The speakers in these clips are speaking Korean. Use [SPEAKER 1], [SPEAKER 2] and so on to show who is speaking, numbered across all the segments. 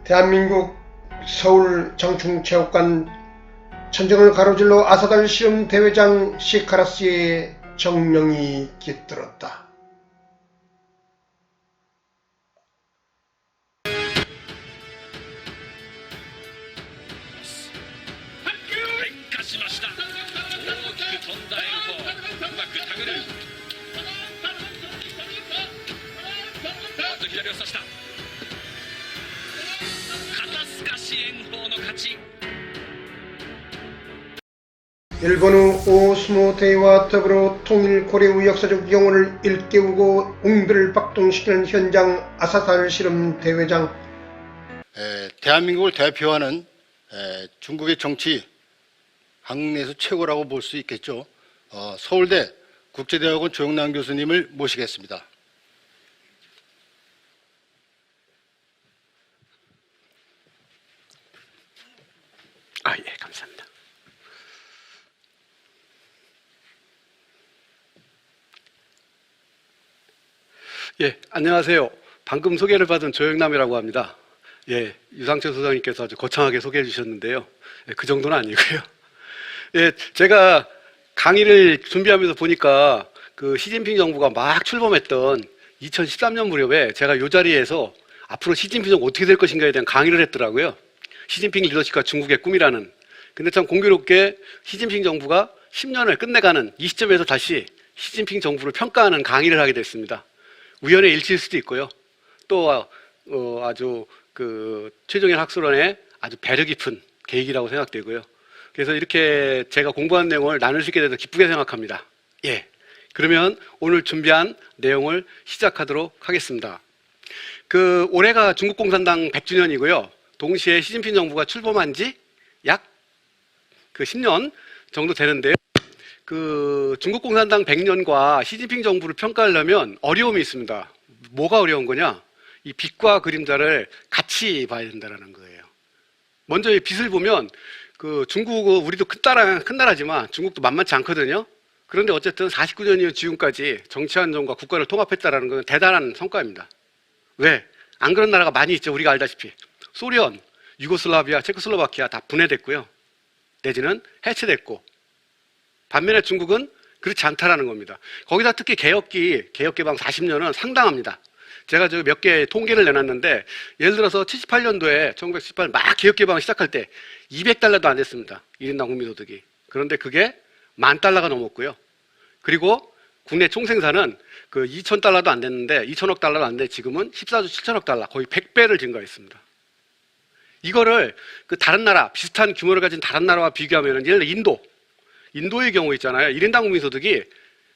[SPEAKER 1] 대한민국 서울 장충체육관 천정을 가로질러 아사달 실험 대회장 시카라스의 정령이 깃들었다. 일본의 오스모테이와 더불어 통일 고려의 역사적 영혼을 일깨우고 웅들을 박동시키는 현장 아사달 실험 대회장.
[SPEAKER 2] 대한민국을 대표하는 중국의 정치 한국내에서 최고라고 볼 수 있겠죠. 서울대 국제대학원 조영남 교수님을 모시겠습니다.
[SPEAKER 3] 예, 감사합니다. 예, 안녕하세요. 방금 소개를 받은 조영남이라고 합니다. 예, 유상철 소장님께서 아주 거창하게 소개해 주셨는데요. 예, 그 정도는 아니고요. 예, 제가 강의를 준비하면서 보니까 그 시진핑 정부가 막 출범했던 2013년 무렵에 제가 이 자리에서 앞으로 시진핑 정부 어떻게 될 것인가에 대한 강의를 했더라고요. 시진핑 리더십과 중국의 꿈이라는. 근데 참 공교롭게 시진핑 정부가 10년을 끝내가는 이 시점에서 다시 시진핑 정부를 평가하는 강의를 하게 됐습니다. 우연의 일치일 수도 있고요. 또 아주 그 최종일 학술원의 아주 배려 깊은 계획이라고 생각되고요. 그래서 이렇게 제가 공부한 내용을 나눌 수 있게 돼서 기쁘게 생각합니다. 예, 그러면 오늘 준비한 내용을 시작하도록 하겠습니다. 그 올해가 중국 공산당 100주년이고요. 동시에 시진핑 정부가 출범한 지 약 10년 정도 되는데요. 그 중국 공산당 100년과 시진핑 정부를 평가하려면 어려움이 있습니다. 뭐가 어려운 거냐? 이 빛과 그림자를 같이 봐야 된다는 거예요. 먼저 이 빛을 보면 그 중국은 우리도 큰 나라지만 중국도 만만치 않거든요. 그런데 어쨌든 49년 이후 지금까지 정치안정과 국가를 통합했다는 건 대단한 성과입니다. 왜? 안 그런 나라가 많이 있죠. 우리가 알다시피 소련, 유고슬라비아, 체코슬로바키아 다 분해됐고요. 내지는 해체됐고, 반면에 중국은 그렇지 않다라는 겁니다. 거기다 특히 개혁개방 40년은 상당합니다. 제가 저 몇 개 통계를 내놨는데, 예를 들어서 78년도에 1978 막 개혁개방을 시작할 때 200달러도 안 됐습니다. 1인당 국민소득이. 그런데 그게 $10,000가 넘었고요. 그리고 국내 총생산은 그 2,000달러도 안 됐는데 2,000억 달러도 안 돼 지금은 14조 7천억 달러, 거의 100배를 증가했습니다. 이거를 그 다른 나라, 비슷한 규모를 가진 다른 나라와 비교하면, 예를 들어 인도의 경우 있잖아요. 1인당 국민소득이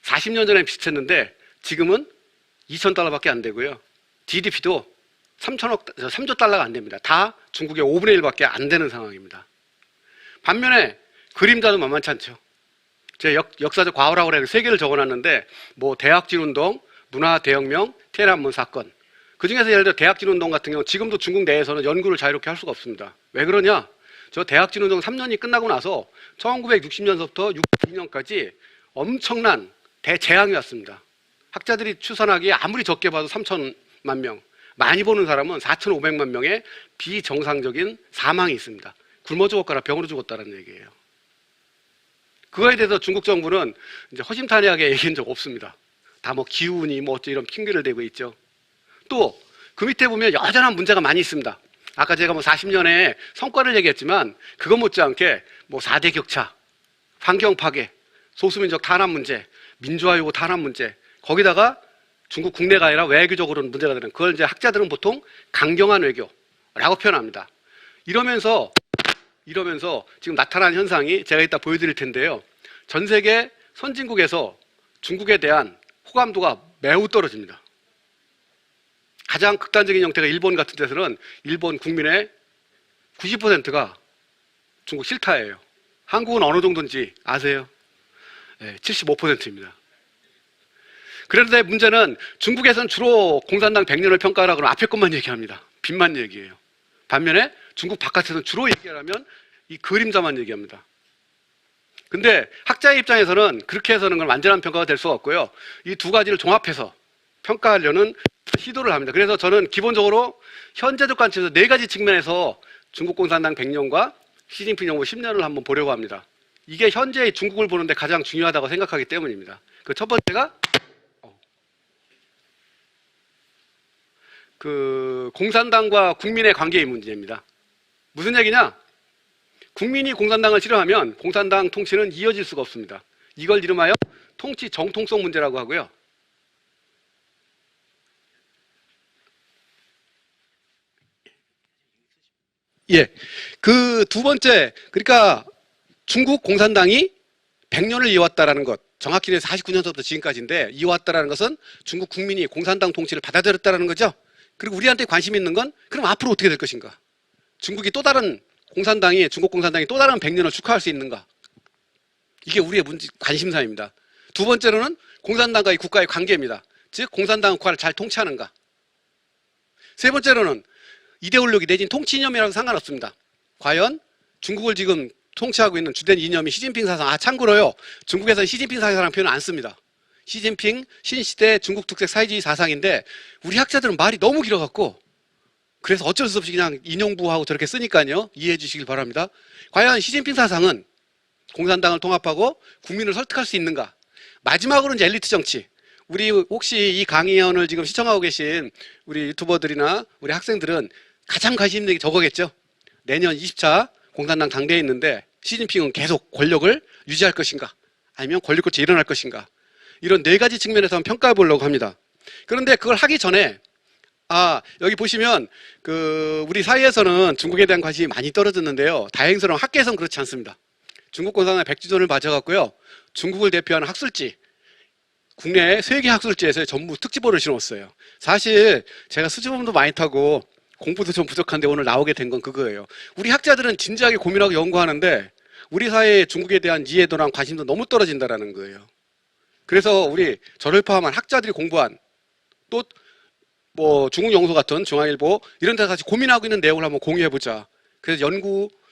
[SPEAKER 3] 40년 전에 비슷했는데 지금은 2,000달러밖에 안 되고요. GDP도 3조 달러가 안 됩니다. 다 중국의 5분의 1밖에 안 되는 상황입니다. 반면에 그림자도 만만치 않죠. 제가 역사적 과오라고 해서 3개를 적어놨는데, 뭐 대학진운동, 문화대혁명,天安문 사건. 그 중에서 예를 들어 대학진운동 같은 경우 지금도 중국 내에서는 연구를 자유롭게 할 수가 없습니다. 왜 그러냐? 저 대학진운동 3년이 끝나고 나서 1960년서부터 62년까지 엄청난 대재앙이 왔습니다. 학자들이 추산하기에 아무리 적게 봐도 3천만 명, 많이 보는 사람은 4,500만 명의 비정상적인 사망이 있습니다. 굶어 죽었거나 병으로 죽었다는 얘기예요. 그거에 대해서 중국 정부는 이제 허심탄회하게 얘기한 적 없습니다. 다 뭐 기후니 뭐 어쩌 이런 핑계를 대고 있죠. 또 그 밑에 보면 여전한 문제가 많이 있습니다. 아까 제가 뭐 40년의 성과를 얘기했지만 그것 못지않게 뭐 4대 격차, 환경 파괴, 소수민족 탄압 문제, 민주화 요구 탄압 문제, 거기다가 중국 국내가 아니라 외교적으로는 문제가 되는, 그걸 이제 학자들은 보통 강경한 외교라고 표현합니다. 이러면서 지금 나타난 현상이 제가 이따 보여드릴 텐데요. 전 세계 선진국에서 중국에 대한 호감도가 매우 떨어집니다. 가장 극단적인 형태가 일본 같은 데서는 일본 국민의 90%가 중국 싫다예요. 한국은 어느 정도인지 아세요? 네, 75%입니다. 그런데 문제는 중국에서는 주로 공산당 100년을 평가하라고 하면 앞에 것만 얘기합니다. 빛만 얘기해요. 반면에 중국 바깥에서는 주로 얘기하려면 이 그림자만 얘기합니다. 근데 학자의 입장에서는 그렇게 해서는 건 완전한 평가가 될 수가 없고요. 이 두 가지를 종합해서 평가하려는 시도를 합니다. 그래서 저는 기본적으로 현재적 관점에서 네 가지 측면에서 중국 공산당 100년과 시진핑 정부 10년을 한번 보려고 합니다. 이게 현재의 중국을 보는데 가장 중요하다고 생각하기 때문입니다. 그 첫 번째가 그 공산당과 국민의 관계의 문제입니다. 무슨 얘기냐? 국민이 공산당을 싫어하면 공산당 통치는 이어질 수가 없습니다. 이걸 이름하여 통치 정통성 문제라고 하고요. 예. 그 두 번째, 그러니까 중국 공산당이 100년을 이어왔다라는 것, 정확히는 49년서부터 지금까지인데 이어왔다라는 것은 중국 국민이 공산당 통치를 받아들였다라는 거죠. 그리고 우리한테 관심 있는 건 그럼 앞으로 어떻게 될 것인가? 중국이 또 다른 중국 공산당이 또 다른 100년을 축하할 수 있는가? 이게 우리의 관심사입니다. 두 번째로는 공산당과의 국가의 관계입니다. 즉 공산당 국가를 잘 통치하는가? 세 번째로는 이데올로기 내지는 통치 이념이라고 상관없습니다. 과연 중국을 지금 통치하고 있는 주된 이념이 시진핑 사상. 참고로요. 중국에서는 시진핑 사상이라는 표현을 안 씁니다. 시진핑 신시대 중국 특색 사회주의 사상인데 우리 학자들은 말이 너무 길어갖고 그래서 어쩔 수 없이 그냥 인용부하고 저렇게 쓰니까요. 이해해 주시길 바랍니다. 과연 시진핑 사상은 공산당을 통합하고 국민을 설득할 수 있는가? 마지막으로는 이제 엘리트 정치. 우리 혹시 이 강의원을 지금 시청하고 계신 우리 유튜버들이나 우리 학생들은 가장 관심 있는 게 저거겠죠. 내년 20차 공산당 당대에 있는데 시진핑은 계속 권력을 유지할 것인가? 아니면 권력 교체 일어날 것인가? 이런 네 가지 측면에서 한번 평가해 보려고 합니다. 그런데 그걸 하기 전에 여기 보시면 우리 사회에서는 중국에 대한 관심이 많이 떨어졌는데요. 다행스러운 학계에서는 그렇지 않습니다. 중국 공산당 100주년을 맞아갖고요. 중국을 대표하는 학술지, 국내 세계 학술지에서 전부 특집보를 실어놓았어요. 사실 제가 수줍음도 많이 타고 공부도 좀 부족한데 오늘 나오게 된 건 그거예요. 우리 학자들은 진지하게 고민하고 연구하는데 우리 사회의 중국에 대한 이해도랑 관심도 너무 떨어진다라는 거예요. 그래서 우리 저를 포함한 학자들이 공부한 또 뭐 중국 영소 같은 중앙일보 이런 데 같이 고민하고 있는 내용을 한번 공유해보자. 그래서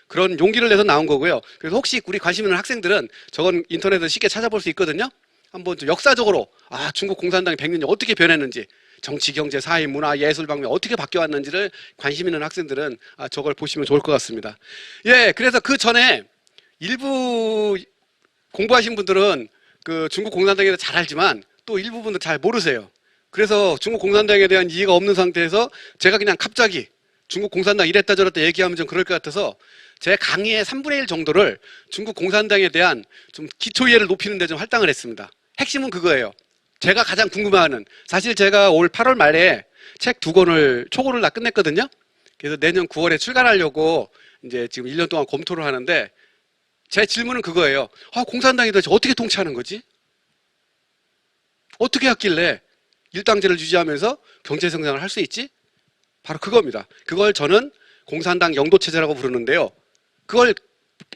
[SPEAKER 3] 그런 용기를 내서 나온 거고요. 그래서 혹시 우리 관심 있는 학생들은 저건 인터넷에서 쉽게 찾아볼 수 있거든요. 한번 좀 역사적으로 중국 공산당이 100년이 어떻게 변했는지 정치, 경제, 사회, 문화, 예술 방면 어떻게 바뀌어왔는지를 관심 있는 학생들은 저걸 보시면 좋을 것 같습니다. 예, 그래서 그 전에 일부 공부하신 분들은 그 중국 공산당에 대해서 잘 알지만 또 일부 분들 잘 모르세요. 그래서 중국 공산당에 대한 이해가 없는 상태에서 제가 그냥 갑자기 중국 공산당 이랬다 저랬다 얘기하면 좀 그럴 것 같아서 제 강의의 3분의 1 정도를 중국 공산당에 대한 좀 기초 이해를 높이는 데 좀 할당을 했습니다. 핵심은 그거예요. 제가 가장 궁금해하는, 사실 제가 올 8월 말에 책 2권을 초고를 다 끝냈거든요. 그래서 내년 9월에 출간하려고 이제 지금 1년 동안 검토를 하는데 제 질문은 그거예요. 공산당이 도대체 어떻게 통치하는 거지? 어떻게 했길래 일당제를 유지하면서 경제 성장을 할 수 있지? 바로 그겁니다. 그걸 저는 공산당 영도체제라고 부르는데요. 그걸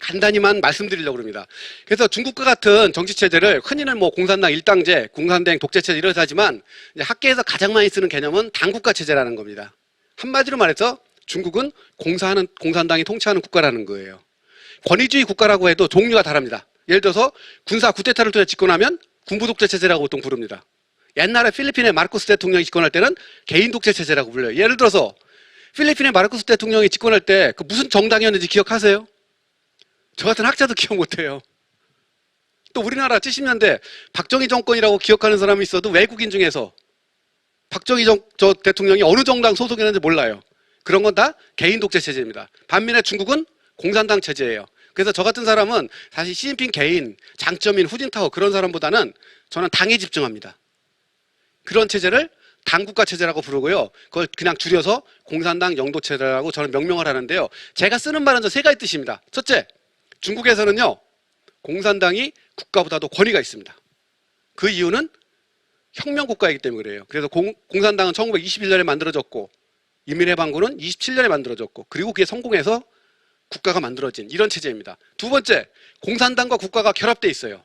[SPEAKER 3] 간단히만 말씀드리려고 합니다. 그래서 중국과 같은 정치체제를 흔히는 뭐 공산당 일당제, 공산당 독재체제 이렇게 하지만 이제 학계에서 가장 많이 쓰는 개념은 당국가체제라는 겁니다. 한마디로 말해서 중국은 공산당이 통치하는 국가라는 거예요. 권위주의 국가라고 해도 종류가 다릅니다. 예를 들어서 군사 쿠데타를 통해 집권하면 군부 독재체제라고 보통 부릅니다. 옛날에 필리핀의 마르코스 대통령이 집권할 때는 개인 독재체제라고 불려요. 예를 들어서 필리핀의 마르코스 대통령이 집권할 때 그 무슨 정당이었는지 기억하세요? 저 같은 학자도 기억 못해요. 또 우리나라 70년대 박정희 정권이라고 기억하는 사람이 있어도 외국인 중에서 박정희 저 대통령이 어느 정당 소속이었는지 몰라요. 그런 건 다 개인 독재 체제입니다. 반면에 중국은 공산당 체제예요. 그래서 저 같은 사람은 사실 시진핑 개인, 장점인 후진타오 그런 사람보다는 저는 당에 집중합니다. 그런 체제를 당국가 체제라고 부르고요. 그걸 그냥 줄여서 공산당 영도 체제라고 저는 명명을 하는데요. 제가 쓰는 말은 저 세 가지 뜻입니다. 첫째, 중국에서는요, 공산당이 국가보다도 권위가 있습니다. 그 이유는 혁명국가이기 때문에 그래요. 그래서 공산당은 1921년에 만들어졌고, 인민해방군은 27년에 만들어졌고, 그리고 그게 성공해서 국가가 만들어진 이런 체제입니다. 두 번째, 공산당과 국가가 결합되어 있어요.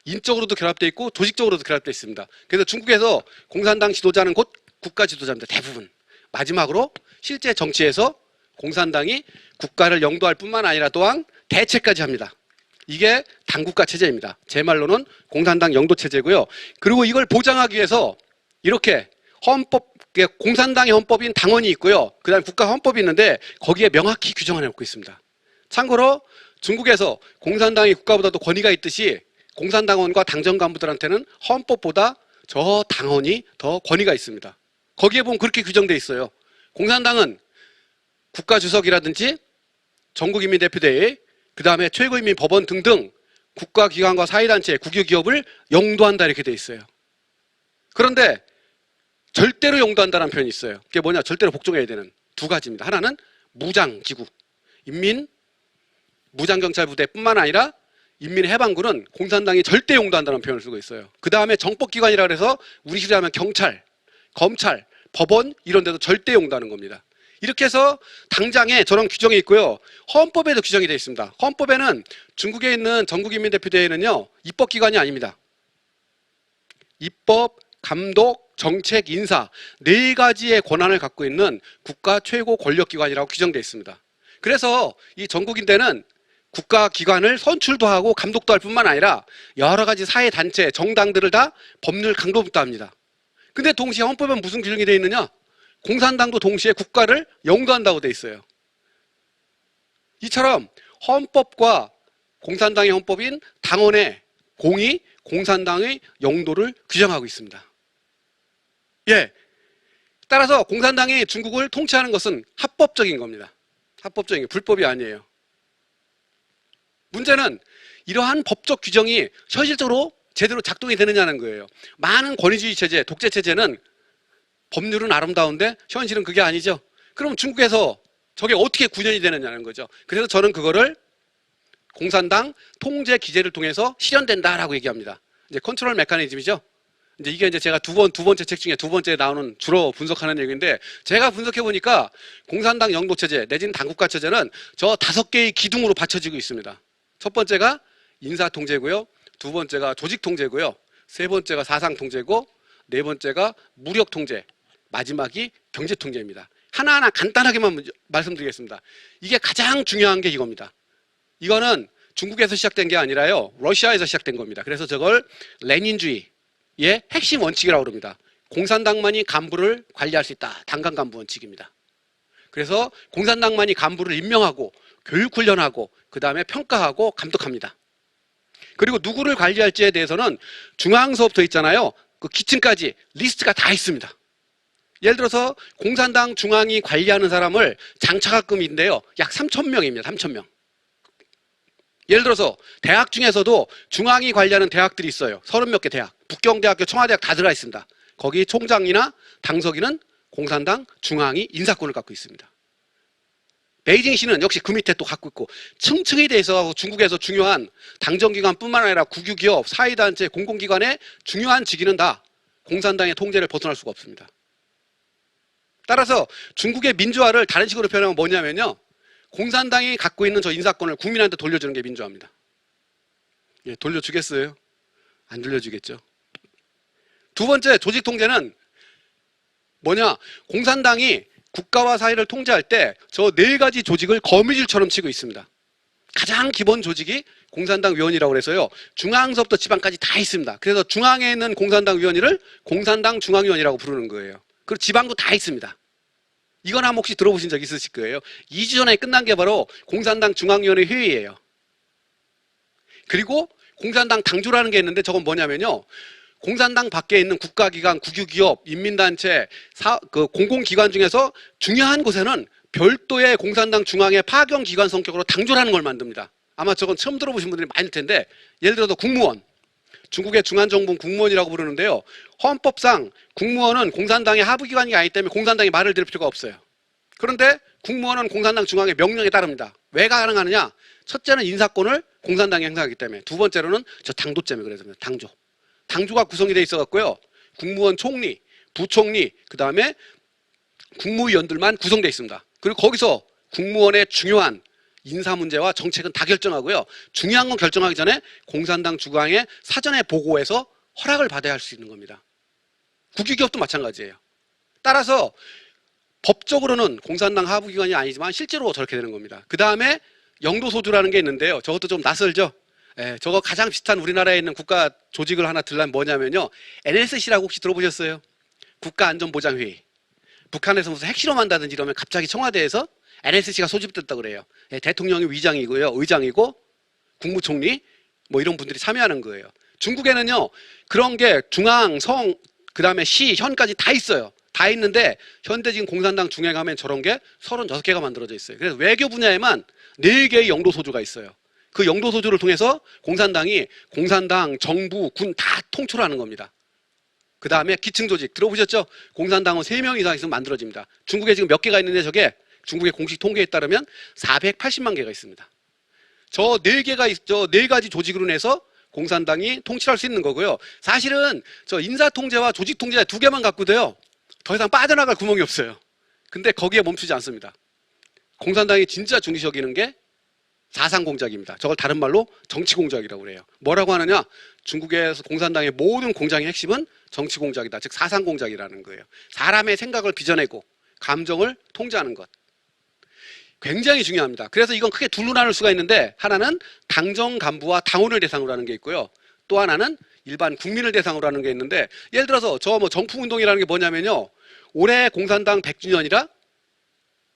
[SPEAKER 3] 인적으로도 결합되어 있고 조직적으로도 결합되어 있습니다. 그래서 중국에서 공산당 지도자는 곧 국가 지도자입니다. 대부분. 마지막으로 실제 정치에서 공산당이 국가를 영도할 뿐만 아니라 또한 대체까지 합니다. 이게 당국가 체제입니다. 제 말로는 공산당 영도 체제고요. 그리고 이걸 보장하기 위해서 이렇게 헌법, 공산당의 헌법인 당원이 있고요. 그 다음에 국가 헌법이 있는데 거기에 명확히 규정해 놓고 있습니다. 참고로 중국에서 공산당이 국가보다도 권위가 있듯이 공산당원과 당정 간부들한테는 헌법보다 저 당원이 더 권위가 있습니다. 거기에 보면 그렇게 규정돼 있어요. 공산당은 국가주석이라든지 전국인민대표대회, 그 다음에 최고인민법원 등등 국가기관과 사회단체, 국유기업을 영도한다 이렇게 돼 있어요. 그런데 절대로 영도한다는 표현이 있어요. 그게 뭐냐? 절대로 복종해야 되는 두 가지입니다. 하나는 무장기구, 인민 무장경찰부대뿐만 아니라 인민해방군은 공산당이 절대 용도한다는 표현을 쓰고 있어요. 그 다음에 정법기관이라 그래서 우리 식으로 하면 경찰, 검찰, 법원 이런 데도 절대 용도하는 겁니다. 이렇게 해서 당장에 저런 규정이 있고요. 헌법에도 규정이 되어 있습니다. 헌법에는 중국에 있는 전국인민대표대회는요. 입법기관이 아닙니다. 입법, 감독, 정책, 인사 네 가지의 권한을 갖고 있는 국가 최고 권력기관이라고 규정되어 있습니다. 그래서 이 전국인대는 국가기관을 선출도 하고 감독도 할 뿐만 아니라 여러 가지 사회단체, 정당들을 다 법률 강도부터 합니다. 근데 동시에 헌법에 무슨 규정이 되어 있느냐? 공산당도 동시에 국가를 영도한다고 되어 있어요. 이처럼 헌법과 공산당의 헌법인 당원의 공이 공산당의 영도를 규정하고 있습니다. 예. 따라서 공산당이 중국을 통치하는 것은 합법적인 겁니다. 합법적인 게 불법이 아니에요. 문제는 이러한 법적 규정이 현실적으로 제대로 작동이 되느냐는 거예요. 많은 권위주의 체제, 독재 체제는 법률은 아름다운데 현실은 그게 아니죠. 그럼 중국에서 저게 어떻게 구현이 되느냐는 거죠. 그래서 저는 그거를 공산당 통제 기제를 통해서 실현된다라고 얘기합니다. 이제 컨트롤 메커니즘이죠. 이제 이게 제가 두 번째 책 중에 두 번째 나오는 주로 분석하는 얘기인데 제가 분석해 보니까 공산당 영도 체제 내지는 당국가 체제는 저 5개의 기둥으로 받쳐지고 있습니다. 첫 번째가 인사 통제고요. 두 번째가 조직 통제고요. 세 번째가 사상 통제고 네 번째가 무력 통제. 마지막이 경제 통제입니다. 하나하나 간단하게만 말씀드리겠습니다. 이게 가장 중요한 게 이겁니다. 이거는 중국에서 시작된 게 아니라요. 러시아에서 시작된 겁니다. 그래서 저걸 레닌주의의 핵심 원칙이라고 그럽니다. 공산당만이 간부를 관리할 수 있다. 당간 간부 원칙입니다. 그래서 공산당만이 간부를 임명하고 교육 훈련하고 그 다음에 평가하고 감독합니다. 그리고 누구를 관리할지에 대해서는 중앙서부터 있잖아요. 그 기층까지 리스트가 다 있습니다. 예를 들어서 공산당 중앙이 관리하는 사람을 장차가급인데요. 약 3,000명입니다. 3,000명. 예를 들어서 대학 중에서도 중앙이 관리하는 대학들이 있어요. 30몇 개 대학. 북경대학교, 청와대학 다 들어가 있습니다. 거기 총장이나 당서기는 공산당 중앙이 인사권을 갖고 있습니다. 베이징시는 역시 그 밑에 또 갖고 있고 층층이 돼 있어 중국에서 중요한 당정기관뿐만 아니라 국유기업, 사회단체, 공공기관의 중요한 직위는 다 공산당의 통제를 벗어날 수가 없습니다. 따라서 중국의 민주화를 다른 식으로 표현하면 뭐냐면요. 공산당이 갖고 있는 저 인사권을 국민한테 돌려주는 게 민주화입니다. 예, 돌려주겠어요? 안 돌려주겠죠. 두 번째 조직 통제는 뭐냐? 공산당이 국가와 사회를 통제할 때 저 네 가지 조직을 거미줄처럼 치고 있습니다. 가장 기본 조직이 공산당 위원이라고 해서요. 중앙서부터 지방까지 다 있습니다. 그래서 중앙에 있는 공산당 위원회를 공산당 중앙위원이라고 부르는 거예요. 그리고 지방도 다 있습니다. 이건 한번 혹시 들어보신 적 있으실 거예요. 2주 전에 끝난 게 바로 공산당 중앙위원회 회의예요. 그리고 공산당 당조라는 게 있는데 저건 뭐냐면요. 공산당 밖에 있는 국가기관, 국유기업, 인민단체, 공공기관 중에서 중요한 곳에는 별도의 공산당 중앙의 파견기관 성격으로 당조라는 걸 만듭니다. 아마 저건 처음 들어보신 분들이 많을 텐데 예를 들어서 국무원, 중국의 중앙정부 국무원이라고 부르는데요. 헌법상 국무원은 공산당의 하부기관이 아니기 때문에 공산당이 말을 들을 필요가 없어요. 그런데 국무원은 공산당 중앙의 명령에 따릅니다. 왜 가능하느냐? 첫째는 인사권을 공산당이 행사하기 때문에 두 번째로는 저 당도 때문에 그래서 당조. 당조가 구성이 돼 있어 갖고요. 국무원 총리, 부총리, 그 다음에 국무위원들만 구성되어 있습니다. 그리고 거기서 국무원의 중요한 인사 문제와 정책은 다 결정하고요. 중요한 건 결정하기 전에 공산당 중앙에 사전에 보고해서 허락을 받아야 할 수 있는 겁니다. 국유기업도 마찬가지예요. 따라서 법적으로는 공산당 하부기관이 아니지만 실제로 저렇게 되는 겁니다. 그 다음에 영도소주라는 게 있는데요. 저것도 좀 낯설죠? 예, 저거 가장 비슷한 우리나라에 있는 국가 조직을 하나 들라면 뭐냐면요. NSC라고 혹시 들어보셨어요? 국가안전보장회의. 북한에서 무슨 핵실험한다든지 이러면 갑자기 청와대에서 NSC가 소집됐다고 그래요. 예, 대통령이 위장이고요, 의장이고 국무총리 뭐 이런 분들이 참여하는 거예요. 중국에는요 그런 게 중앙, 성, 그 다음에 시, 현까지 다 있어요. 다 있는데 현대 지금 공산당 중에 가면 저런 게 36개가 만들어져 있어요. 그래서 외교 분야에만 4개의 영도소주가 있어요. 그 영도소주를 통해서 공산당이 공산당, 정부, 군 다 통솔하는 겁니다. 그 다음에 기층조직 들어보셨죠? 공산당은 3명 이상 있으면 만들어집니다. 중국에 지금 몇 개가 있는데 저게 중국의 공식 통계에 따르면 480만 개가 있습니다. 저 4개가, 저 4가지 조직으로 내서 공산당이 통치할 수 있는 거고요. 사실은 저 인사통제와 조직통제 2개만 갖고 돼요. 더 이상 빠져나갈 구멍이 없어요. 근데 거기에 멈추지 않습니다. 공산당이 진짜 중시 여기는 게 사상공작입니다. 저걸 다른 말로 정치공작이라고 그래요. 뭐라고 하느냐? 중국에서 공산당의 모든 공작의 핵심은 정치공작이다. 즉 사상공작이라는 거예요. 사람의 생각을 빚어내고 감정을 통제하는 것. 굉장히 중요합니다. 그래서 이건 크게 둘로 나눌 수가 있는데 하나는 당정 간부와 당원을 대상으로 하는 게 있고요. 또 하나는 일반 국민을 대상으로 하는 게 있는데 예를 들어서 저 뭐 정풍운동이라는 게 뭐냐면요. 올해 공산당 100주년이라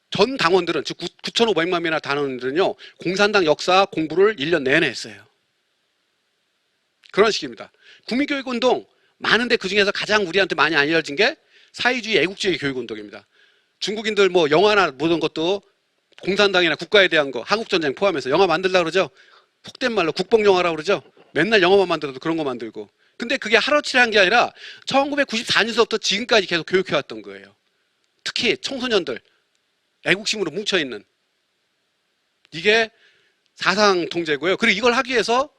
[SPEAKER 3] 전 당원들은 즉 9,500만 명이나 당원들은요. 공산당 역사 공부를 1년 내내 했어요. 그런 식입니다. 국민교육운동 많은데 그중에서 가장 우리한테 많이 알려진 게 사회주의 애국주의 교육운동입니다. 중국인들 뭐 영화나 모든 것도 공산당이나 국가에 대한 거 한국전쟁 포함해서 영화 만들려고 그러죠. 속된 말로 국뽕영화라고 그러죠. 맨날 영화만 만들어도 그런 거 만들고. 근데 그게 하루치를 한 게 아니라 1994년서부터 지금까지 계속 교육해왔던 거예요. 특히 청소년들 애국심으로 뭉쳐있는 이게 사상 통제고요. 그리고 이걸 하기 위해서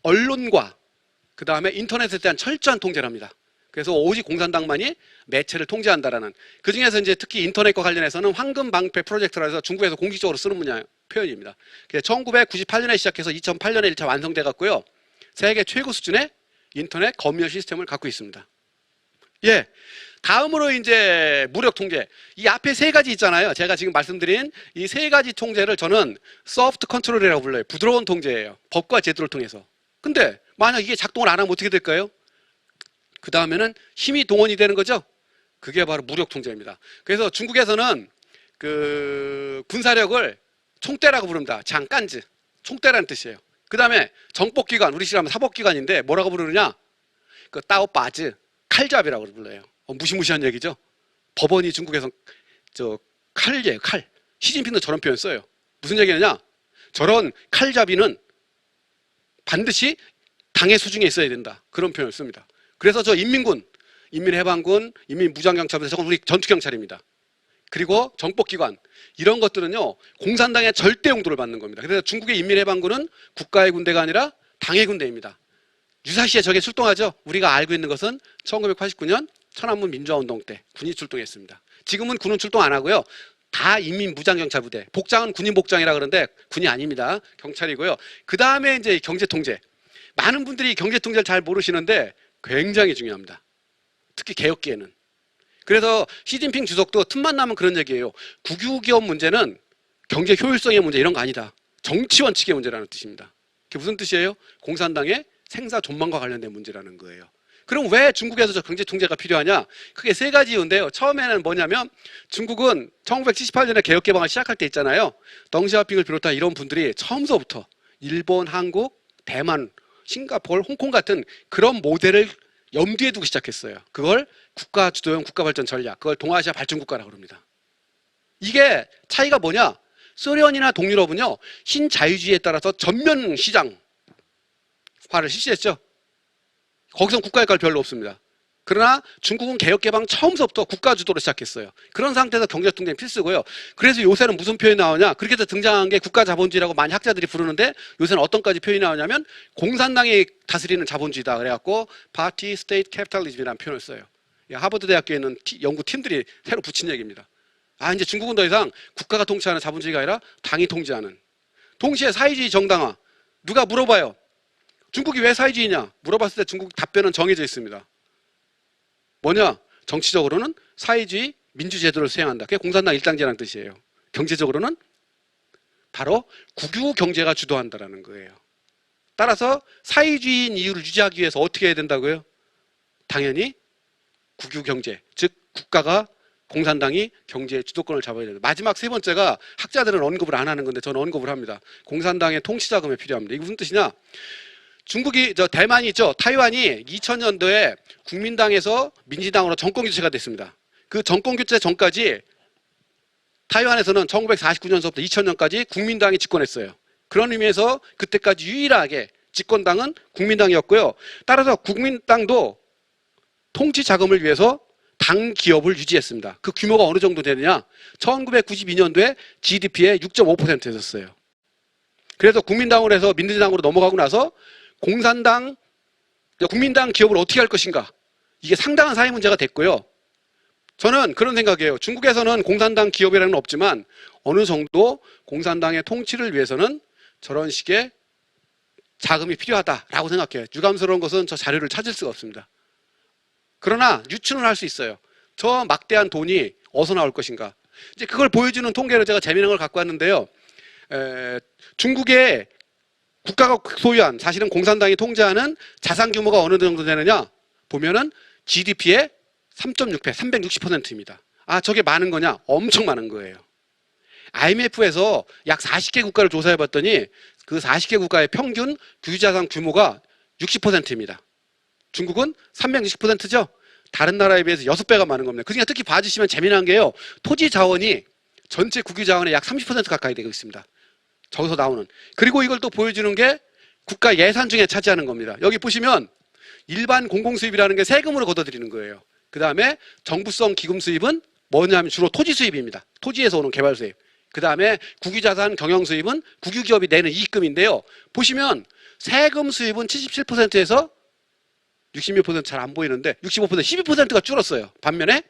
[SPEAKER 3] 언론과 그 다음에 인터넷에 대한 철저한 통제를 합니다. 그래서 오직 공산당만이 매체를 통제한다라는 그 중에서 이제 특히 인터넷과 관련해서는 황금 방패 프로젝트라 해서 중국에서 공식적으로 쓰는 표현입니다. 1998년에 시작해서 2008년에 1차 완성돼 갔고요. 세계 최고 수준의 인터넷 검열 시스템을 갖고 있습니다. 예. 다음으로 이제 무력 통제. 이 앞에 3가지 있잖아요. 제가 지금 말씀드린 이 3가지 통제를 저는 소프트 컨트롤이라고 불러요. 부드러운 통제예요. 법과 제도를 통해서. 근데 만약 이게 작동을 안 하면 어떻게 될까요? 그 다음에는 힘이 동원이 되는 거죠. 그게 바로 무력 통제입니다. 그래서 중국에서는 그 군사력을 총대라고 부릅니다. 장간즈. 총대라는 뜻이에요. 그 다음에 정복기관, 우리 식으로 하면 사법기관인데 뭐라고 부르느냐? 그 따오빠즈, 칼잡이라고 불러요. 무시무시한 얘기죠. 법원이 중국에서 저 칼이에요, 칼. 시진핑도 저런 표현 써요. 무슨 얘기냐냐? 저런 칼잡이는 반드시 당의 수중에 있어야 된다. 그런 표현을 씁니다. 그래서 저 인민군, 인민해방군, 인민무장경찰부터 저건 우리 전투경찰입니다. 그리고 정복기관 이런 것들은요 공산당의 절대 용도를 받는 겁니다. 그래서 중국의 인민해방군은 국가의 군대가 아니라 당의 군대입니다. 유사시에 저게 출동하죠. 우리가 알고 있는 것은 1989년 천안문 민주화운동 때 군이 출동했습니다. 지금은 군은 출동 안 하고요. 다 인민무장경찰부대. 복장은 군인 복장이라 그러는데 군이 아닙니다. 경찰이고요. 그 다음에 이제 경제통제. 많은 분들이 경제통제를 잘 모르시는데 굉장히 중요합니다. 특히 개혁기에는. 그래서 시진핑 주석도 틈만 나면 그런 얘기예요. 국유기업 문제는 경제 효율성의 문제 이런 거 아니다. 정치 원칙의 문제라는 뜻입니다. 그게 무슨 뜻이에요? 공산당의 생사 존망과 관련된 문제라는 거예요. 그럼 왜 중국에서 저 경제 통제가 필요하냐? 크게 3가지 이유인데요. 처음에는 뭐냐면 중국은 1978년에 개혁 개방을 시작할 때 있잖아요. 덩시아핑을 비롯한 이런 분들이 처음서부터 일본, 한국, 대만, 싱가포르, 홍콩 같은 그런 모델을 염두에 두고 시작했어요. 그걸 국가 주도형 국가발전 전략, 그걸 동아시아 발전국가라고 합니다. 이게 차이가 뭐냐? 소련이나 동유럽은요 신자유주의에 따라서 전면 시장화를 실시했죠. 거기선 국가 역할 별로 없습니다. 그러나 중국은 개혁개방 처음부터 국가 주도로 시작했어요. 그런 상태에서 경제통제는 필수고요. 그래서 요새는 무슨 표현이 나오냐? 그렇게 해서 등장한 게 국가자본주의라고 많이 학자들이 부르는데 요새는 어떤 까지 표현이 나오냐면 공산당이 다스리는 자본주의다. 그래갖고 파티 스테이트 캐피탈리즘이라는 표현을 써요. 하버드 대학교에 있는 연구팀들이 새로 붙인 얘기입니다. 이제 중국은 더 이상 국가가 통치하는 자본주의가 아니라 당이 통제하는. 동시에 사회주의 정당화. 누가 물어봐요. 중국이 왜 사회주의냐? 물어봤을 때 중국 답변은 정해져 있습니다. 뭐냐? 정치적으로는 사회주의 민주제도를 수행한다. 그게 공산당 일당제라는 뜻이에요. 경제적으로는 바로 국유경제가 주도한다라는 거예요. 따라서 사회주의인 이유를 유지하기 위해서 어떻게 해야 된다고요? 당연히 국유경제, 즉 국가가 공산당이 경제의 주도권을 잡아야 됩니다. 마지막 세 번째가 학자들은 언급을 안 하는 건데 저는 언급을 합니다. 공산당의 통치자금이 필요합니다. 이게 무슨 뜻이냐? 대만이 있죠. 타이완이 2000년도에 국민당에서 민주당으로 정권 교체가 됐습니다. 그 정권 교체 전까지 타이완에서는 1949년서부터 2000년까지 국민당이 집권했어요. 그런 의미에서 그때까지 유일하게 집권당은 국민당이었고요. 따라서 국민당도 통치 자금을 위해서 당 기업을 유지했습니다. 그 규모가 어느 정도 되느냐? 1992년도에 GDP의 6.5%였어요. 그래서 국민당으로 해서 민주당으로 넘어가고 나서 국민당 기업을 어떻게 할 것인가? 이게 상당한 사회 문제가 됐고요. 저는 그런 생각이에요. 중국에서는 공산당 기업이라는 건 없지만 어느 정도 공산당의 통치를 위해서는 저런 식의 자금이 필요하다라고 생각해요. 유감스러운 것은 저 자료를 찾을 수가 없습니다. 그러나 유추는 할 수 있어요. 저 막대한 돈이 어디서 나올 것인가. 이제 그걸 보여주는 통계를 제가 재미있는 걸 갖고 왔는데요. 중국의 국가가 소유한, 사실은 공산당이 통제하는 자산 규모가 어느 정도 되느냐 보면은 GDP의 3.6배, 360%입니다. 아, 저게 많은 거냐? 엄청 많은 거예요. IMF에서 약 40개 국가를 조사해 봤더니 그 40개 국가의 평균 국유자산 규모가 60%입니다. 중국은 360%죠? 다른 나라에 비해서 6배가 많은 겁니다. 그러니까 특히 봐주시면 재미난 게요. 토지 자원이 전체 국유 자원의 약 30% 가까이 되고 있습니다. 저기서 나오는. 그리고 이걸 또 보여주는 게 국가 예산 중에 차지하는 겁니다. 여기 보시면 일반 공공 수입이라는 게 세금으로 걷어들이는 거예요. 그 다음에 정부성 기금 수입은 뭐냐면 주로 토지 수입입니다. 토지에서 오는 개발 수입. 그 다음에 국유자산 경영 수입은 국유기업이 내는 이익금인데요. 보시면 세금 수입은 77%에서 60몇% 잘 안 보이는데 65%, 12%가 줄었어요. 반면에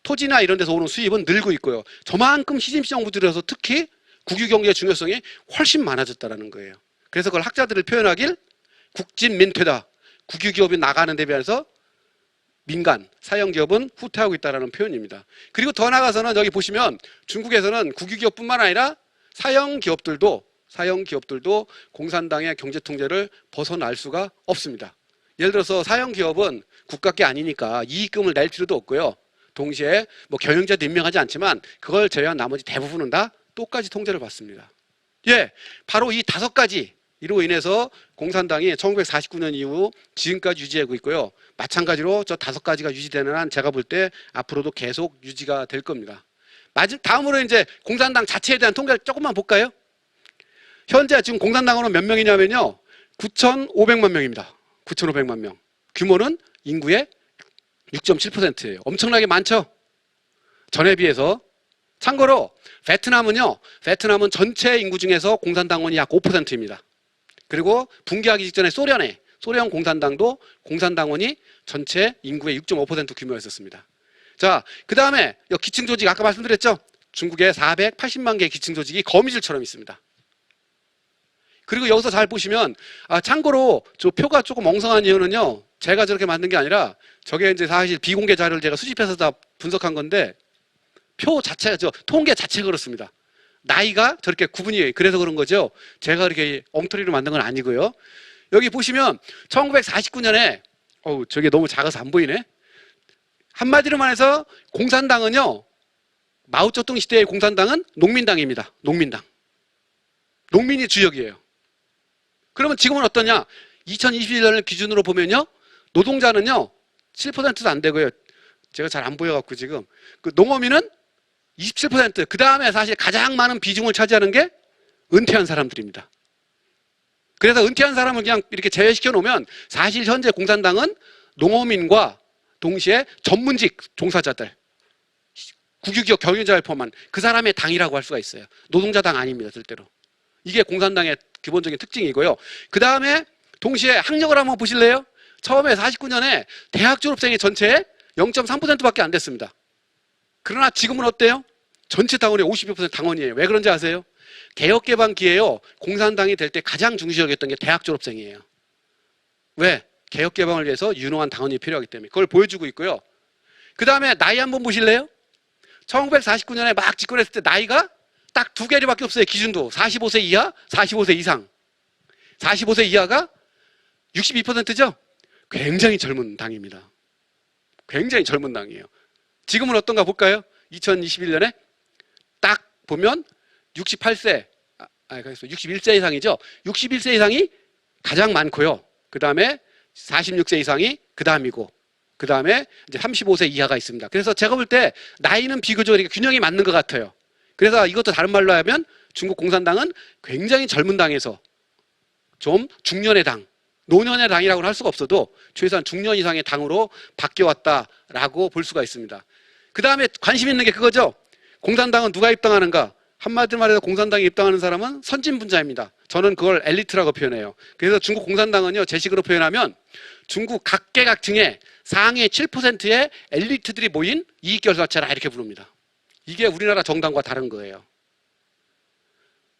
[SPEAKER 3] 토지나 이런 데서 오는 수입은 늘고 있고요. 저만큼 시짐시정 부들여서 특히 국유경제의 중요성이 훨씬 많아졌다는 거예요. 그래서 그걸 학자들을 표현하길 국진민퇴다. 국유기업이 나가는 데 비해서 민간, 사형기업은 후퇴하고 있다는 표현입니다. 그리고 더 나아가서는 여기 보시면 중국에서는 국유기업뿐만 아니라 사형기업들도 공산당의 경제통제를 벗어날 수가 없습니다. 예를 들어서 사형기업은 국가게 아니니까 이익금을 낼 필요도 없고요. 동시에 경영자도 임명하지 않지만 그걸 제외한 나머지 대부분은 다 똑같이 통제를 받습니다. 예, 바로 이 5가지로 인해서 공산당이 1949년 이후 지금까지 유지하고 있고요. 마찬가지로 저 5가지가 유지되는 한 제가 볼 때 앞으로도 계속 유지가 될 겁니다. 다음으로 이제 공산당 자체에 대한 통계를 조금만 볼까요? 현재 지금 공산당으로 몇 명이냐면요. 9,500만 명입니다. 9,500만 명. 규모는 인구의 6.7%예요. 엄청나게 많죠? 전에 비해서. 참고로 베트남은 전체 인구 중에서 공산당원이 약 5%입니다. 그리고 붕괴하기 직전에 소련 공산당도 공산당원이 전체 인구의 6.5% 규모였었습니다. 자, 그 다음에 기층조직 아까 말씀드렸죠? 중국에 480만 개의 기층조직이 거미줄처럼 있습니다. 그리고 여기서 잘 보시면 참고로 저 표가 조금 엉성한 이유는요. 제가 저렇게 만든 게 아니라 저게 이제 사실 비공개 자료를 제가 수집해서 다 분석한 건데 표 자체가 통계 자체가 그렇습니다. 나이가 저렇게 구분이 그래서 그런 거죠. 제가 그렇게 엉터리로 만든 건 아니고요. 여기 보시면 1949년에 저게 너무 작아서 안 보이네. 한마디로 말해서 공산당은요. 마오쩌둥 시대의 공산당은 농민당입니다. 농민이 주역이에요. 그러면 지금은 어떠냐? 2021년을 기준으로 보면요. 노동자는요. 7%도 안 되고요. 제가 잘 안 보여갖고 지금. 그 농어민은 27%. 그 다음에 사실 가장 많은 비중을 차지하는 게 은퇴한 사람들입니다. 그래서 은퇴한 사람을 그냥 이렇게 제외시켜 놓으면 사실 현재 공산당은 농어민과 동시에 전문직 종사자들, 국유기업 경영자를 포함한 그 사람의 당이라고 할 수가 있어요. 노동자당 아닙니다. 절대로. 이게 공산당의 기본적인 특징이고요. 그 다음에 동시에 학력을 한번 보실래요? 처음에 49년에 대학 졸업생의 전체의 0.3%밖에 안 됐습니다. 그러나 지금은 어때요? 전체 당원의 52% 당원이에요. 왜 그런지 아세요? 개혁개방 기회요. 공산당이 될 때 가장 중시 여겼던 게 대학 졸업생이에요. 왜? 개혁개방을 위해서 유능한 당원이 필요하기 때문에. 그걸 보여주고 있고요. 그 다음에 나이 한번 보실래요? 1949년에 막 집권했을 때 나이가 딱 2개밖에 없어요. 기준도. 45세 이하, 45세 이상. 45세 이하가 62%죠? 굉장히 젊은 당입니다. 굉장히 젊은 당이에요. 지금은 어떤가 볼까요? 2021년에 딱 보면 68세, 61세 이상이죠. 61세 이상이 가장 많고요. 그 다음에 46세 이상이 그 다음이고, 그 다음에 이제 35세 이하가 있습니다. 그래서 제가 볼 때 나이는 비교적 이렇게 균형이 맞는 것 같아요. 그래서 이것도 다른 말로 하면 중국 공산당은 굉장히 젊은 당에서 좀 중년의 당, 노년의 당이라고는 할 수가 없어도 최소한 중년 이상의 당으로 바뀌어왔다라고 볼 수가 있습니다. 그 다음에 관심 있는 게 그거죠. 공산당은 누가 입당하는가? 한마디로 말해서 공산당에 입당하는 사람은 선진분자입니다. 저는 그걸 엘리트라고 표현해요. 그래서 중국 공산당은요, 제 식으로 표현하면 중국 각계각층의 상위 7%의 엘리트들이 모인 이익결사체라 이렇게 부릅니다. 이게 우리나라 정당과 다른 거예요.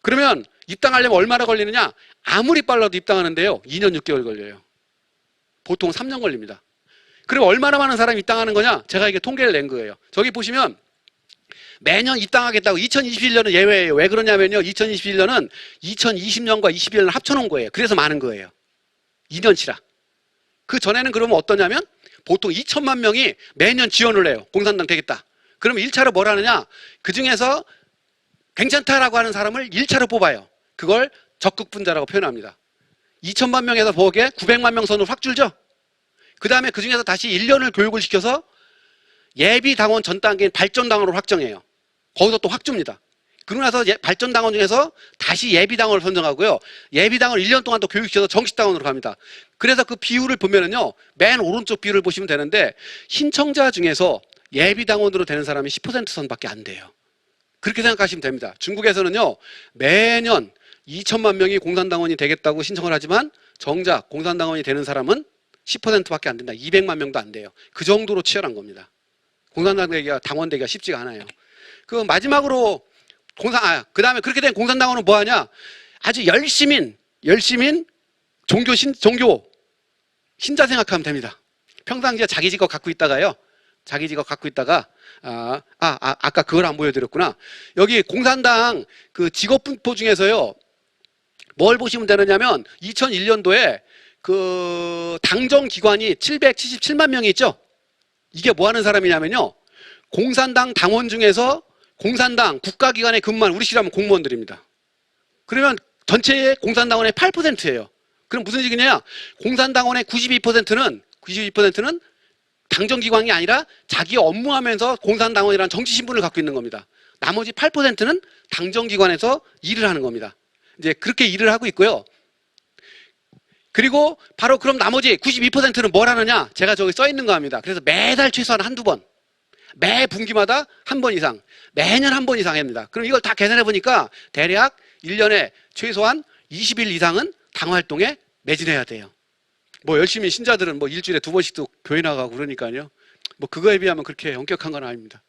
[SPEAKER 3] 그러면 입당하려면 얼마나 걸리느냐? 아무리 빨라도 입당하는데요, 2년 6개월 걸려요. 보통 3년 걸립니다. 그럼 얼마나 많은 사람이 입당하는 거냐? 제가 이게 통계를 낸 거예요. 저기 보시면 매년 입당하겠다고 2021년은 예외예요. 왜 그러냐면요, 2021년은 2020년과 21년을 합쳐놓은 거예요. 그래서 많은 거예요. 2년치라. 그 전에는 그러면 어떠냐면 보통 2천만 명이 매년 지원을 해요. 공산당 되겠다. 그러면 1차로 뭘 하느냐? 그 중에서 괜찮다라고 하는 사람을 1차로 뽑아요. 그걸 적극분자라고 표현합니다. 2천만 명에서 보기에 900만 명 선으로 확 줄죠? 그 다음에 그 중에서 다시 1년을 교육을 시켜서 예비당원 전 단계인 발전당원으로 확정해요. 거기서 또 확 줍니다. 그러고 나서 발전당원 중에서 다시 예비당원을 선정하고요. 예비당원을 1년 동안 또 교육시켜서 정식당원으로 갑니다. 그래서 그 비율을 보면은요, 맨 오른쪽 비율을 보시면 되는데, 신청자 중에서 예비당원으로 되는 사람이 10% 선밖에 안 돼요. 그렇게 생각하시면 됩니다. 중국에서는요, 매년 2천만 명이 공산당원이 되겠다고 신청을 하지만 정작 공산당원이 되는 사람은 10%밖에 안 된다. 200만 명도 안 돼요. 그 정도로 치열한 겁니다. 공산당 되기가, 당원 되기가 쉽지가 않아요. 그 마지막으로 그 다음에 그렇게 된 공산당원은 뭐 하냐? 아주 열심인 종교 신자 생각하면 됩니다. 평상시에 자기 직업 갖고 있다가요. 아까 그걸 안 보여드렸구나. 여기 공산당 그 직업 분포 중에서요, 뭘 보시면 되느냐면 2001년도에 그 당정기관이 777만 명이 있죠? 이게 뭐 하는 사람이냐면요, 공산당 당원 중에서 공산당 국가기관에 근무한 우리 식으로 하면 공무원들입니다. 그러면 전체의 공산당원의 8%예요. 그럼 무슨 얘기냐? 공산당원의 92%는 당정기관이 아니라 자기 업무하면서 공산당원이라는 정치신분을 갖고 있는 겁니다. 나머지 8%는 당정기관에서 일을 하는 겁니다. 이제 그렇게 일을 하고 있고요. 그리고 바로 그럼 나머지 92%는 뭘 하느냐? 제가 저기 써 있는 거 합니다. 그래서 매달 최소한 한두 번, 매 분기마다 한 번 이상, 매년 한 번 이상 합니다. 그럼 이걸 다 계산해 보니까 대략 1년에 최소한 20일 이상은 당활동에 매진해야 돼요. 뭐 열심히 신자들은 뭐 일주일에 2번씩도 교회 나가고 그러니까요. 뭐 그거에 비하면 그렇게 엄격한 건 아닙니다.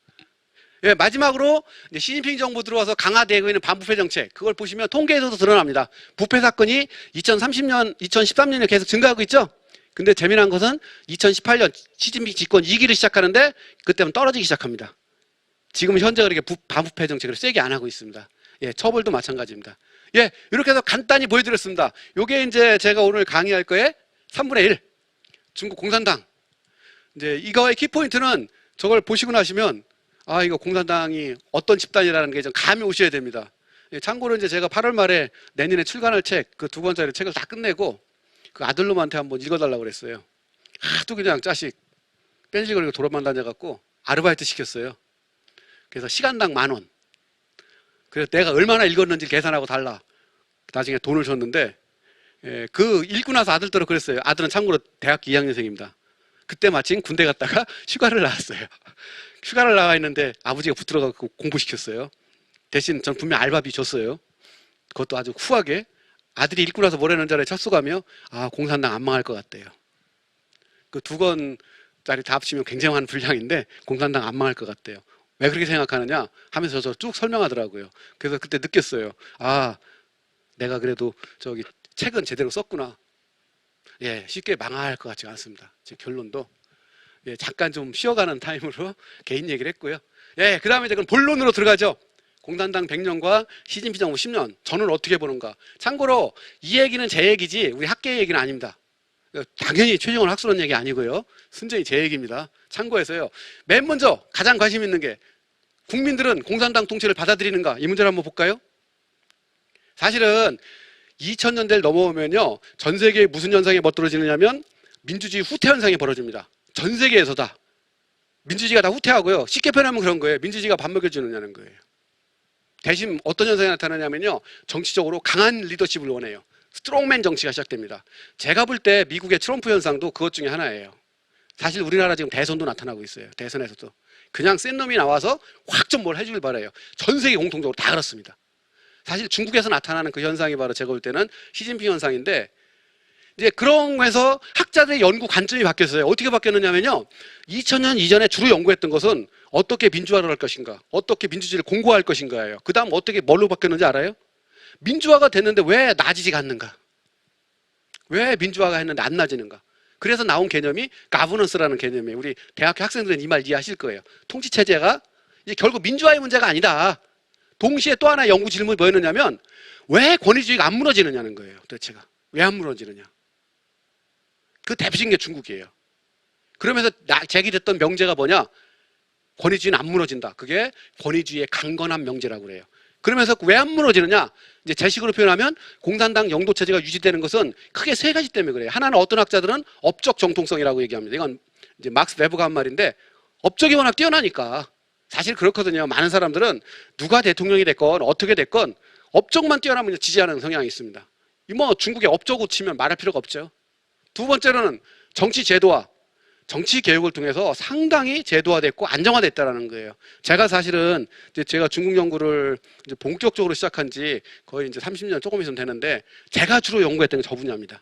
[SPEAKER 3] 예, 마지막으로 이제 시진핑 정부 들어와서 강화되고 있는 반부패 정책, 그걸 보시면 통계에서도 드러납니다. 부패 사건이 2013년에 계속 증가하고 있죠. 근데 재미난 것은 2018년 시진핑 집권 2기를 시작하는데 그때는 떨어지기 시작합니다. 지금 현재 그렇게 반부패 정책을 세게 안 하고 있습니다. 예, 처벌도 마찬가지입니다. 예, 이렇게 해서 간단히 보여드렸습니다. 요게 이제 제가 오늘 강의할 거에 3분의 1. 중국 공산당. 이제 이거의 키포인트는 저걸 보시고 나시면, 아, 이거 공산당이 어떤 집단이라는 게 좀 감이 오셔야 됩니다. 예, 참고로 이제 제가 8월 말에 내년에 출간할 책, 그 2권짜리 책을 다 끝내고 그 아들놈한테 한번 읽어달라고 그랬어요. 하도 그냥 자식 뺀질거리고 돌아만 다녀갖고 아르바이트 시켰어요. 그래서 시간당 10,000원. 그래서 내가 얼마나 읽었는지 계산하고 달라. 나중에 돈을 줬는데, 예, 그 읽고 나서 아들더러 그랬어요. 아들은 참고로 대학교 2학년생입니다. 그때 마침 군대 갔다가 휴가를 나왔어요. 휴가를 나와 있는데 아버지가 붙들어가고 공부시켰어요. 대신 전 분명 알바비 줬어요. 그것도 아주 후하게. 아들이 읽고 나서 뭐라는 줄 알아요? 쳤소가며, 아, 공산당 안 망할 것 같대요. 그 2권짜리 다 합치면 굉장한 분량인데 공산당 안 망할 것 같대요. 왜 그렇게 생각하느냐 하면서 저 쭉 설명하더라고요. 그래서 그때 느꼈어요. 아, 내가 그래도 저기 책은 제대로 썼구나. 예, 쉽게 망할 것 같지 않습니다. 제 결론도. 예, 잠깐 좀 쉬어가는 타임으로 개인 얘기를 했고요. 예, 그 다음에 이제 그럼 본론으로 들어가죠. 공산당 100년과 시진핑 정부 10년. 저는 어떻게 보는가. 참고로 이 얘기는 제 얘기지 우리 학계의 얘기는 아닙니다. 당연히 최경원 학술원 얘기 아니고요. 순전히 제 얘기입니다. 참고해서요. 맨 먼저 가장 관심 있는 게 국민들은 공산당 통치를 받아들이는가? 이 문제를 한번 볼까요? 사실은 2000년대를 넘어오면요. 전 세계에 무슨 현상이 멋들어지느냐면 민주주의 후퇴 현상이 벌어집니다. 전 세계에서 다. 민주주의가 다 후퇴하고요. 쉽게 표현하면 그런 거예요. 민주주의가 밥 먹여주느냐는 거예요. 대신 어떤 현상이 나타나냐면요. 정치적으로 강한 리더십을 원해요. 스트롱맨 정치가 시작됩니다. 제가 볼 때 미국의 트럼프 현상도 그것 중에 하나예요. 사실 우리나라 지금 대선도 나타나고 있어요. 대선에서도. 그냥 센 놈이 나와서 확 좀 뭘 해주길 바라요. 전 세계 공통적으로 다 그렇습니다. 사실 중국에서 나타나는 그 현상이 바로 제가 볼 때는 시진핑 현상인데 이제 그런 거에서 학자들의 연구 관점이 바뀌었어요. 어떻게 바뀌었느냐면요. 2000년 이전에 주로 연구했던 것은 어떻게 민주화를 할 것인가, 어떻게 민주주의를 공고할 것인가예요. 그 다음 어떻게 뭘로 바뀌었는지 알아요? 민주화가 됐는데 왜 나아지지가 않는가? 왜 민주화가 했는데 안 나아지는가? 그래서 나온 개념이 가버넌스라는 개념이에요. 우리 대학교 학생들은 이 말 이해하실 거예요. 통치체제가 이제 결국 민주화의 문제가 아니다. 동시에 또 하나 연구 질문이 뭐였느냐면 왜 권위주의가 안 무너지느냐는 거예요. 도대체가. 왜 안 무너지느냐. 그 대표적인 게 중국이에요. 그러면서 제기됐던 명제가 뭐냐? 권위주의는 안 무너진다. 그게 권위주의의 강건한 명제라고 그래요. 그러면서 왜 안 무너지느냐? 이제 제 식으로 표현하면 공산당 영도체제가 유지되는 것은 크게 세 가지 때문에 그래요. 하나는 어떤 학자들은 업적 정통성이라고 얘기합니다. 이건 이제 막스 베버가 한 말인데 업적이 워낙 뛰어나니까 사실 그렇거든요. 많은 사람들은 누가 대통령이 됐건 어떻게 됐건 업적만 뛰어나면 지지하는 성향이 있습니다. 뭐 중국의 업적으로 치면 말할 필요가 없죠. 두 번째로는 정치 제도화, 정치 개혁을 통해서 상당히 제도화됐고 안정화됐다라는 거예요. 제가 사실은 이제 제가 중국 연구를 이제 본격적으로 시작한 지 거의 이제 30년 조금 있으면 되는데 제가 주로 연구했던 게 저 분야입니다.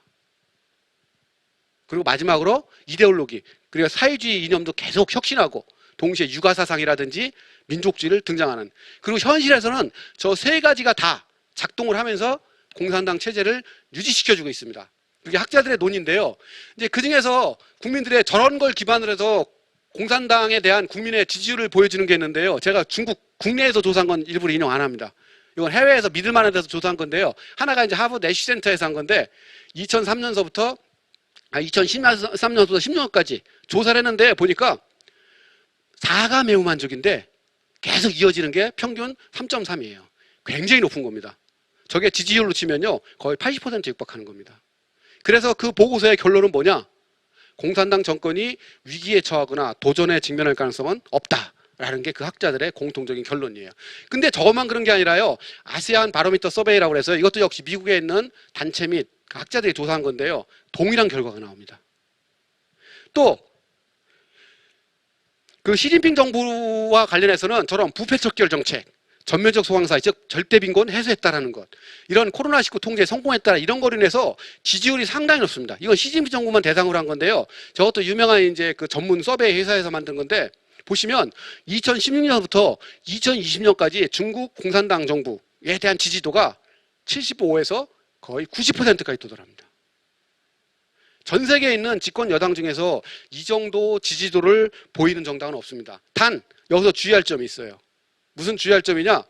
[SPEAKER 3] 그리고 마지막으로 이데올로기, 그리고 사회주의 이념도 계속 혁신하고 동시에 육아사상이라든지 민족주의를 등장하는, 그리고 현실에서는 저 세 가지가 다 작동을 하면서 공산당 체제를 유지시켜주고 있습니다. 그게 학자들의 논의인데요. 이제 그 중에서 국민들의 저런 걸 기반으로 해서 공산당에 대한 국민의 지지율을 보여주는 게 있는데요. 제가 중국 국내에서 조사한 건 일부러 인용 안 합니다. 이건 해외에서 믿을 만한 데서 조사한 건데요. 하나가 이제 하버드 애쉬센터에서 한 건데 2003년서부터 2013년부터 10년까지 조사를 했는데 보니까 4가 매우 만족인데 계속 이어지는 게 평균 3.3이에요. 굉장히 높은 겁니다. 저게 지지율로 치면요. 거의 80% 육박하는 겁니다. 그래서 그 보고서의 결론은 뭐냐? 공산당 정권이 위기에 처하거나 도전에 직면할 가능성은 없다라는 게 그 학자들의 공통적인 결론이에요. 근데 저것만 그런 게 아니라요. 아세안 바로미터 서베이라고 해서 이것도 역시 미국에 있는 단체 및 학자들이 조사한 건데요. 동일한 결과가 나옵니다. 또 그 시진핑 정부와 관련해서는 저런 부패 척결 정책, 전면적 소강사회, 즉 절대 빈곤 해소했다라는 것, 이런 코로나19 통제에 성공했다, 이런 거로 인해서 지지율이 상당히 높습니다. 이건 시진핑 정부만 대상으로 한 건데요. 저것도 유명한 이제 그 전문 서베이 회사에서 만든 건데 보시면 2016년부터 2020년까지 중국 공산당 정부에 대한 지지도가 75에서 거의 90%까지 도달합니다. 전 세계에 있는 집권 여당 중에서 이 정도 지지도를 보이는 정당은 없습니다. 단 여기서 주의할 점이 있어요. 무슨 주의할 점이냐?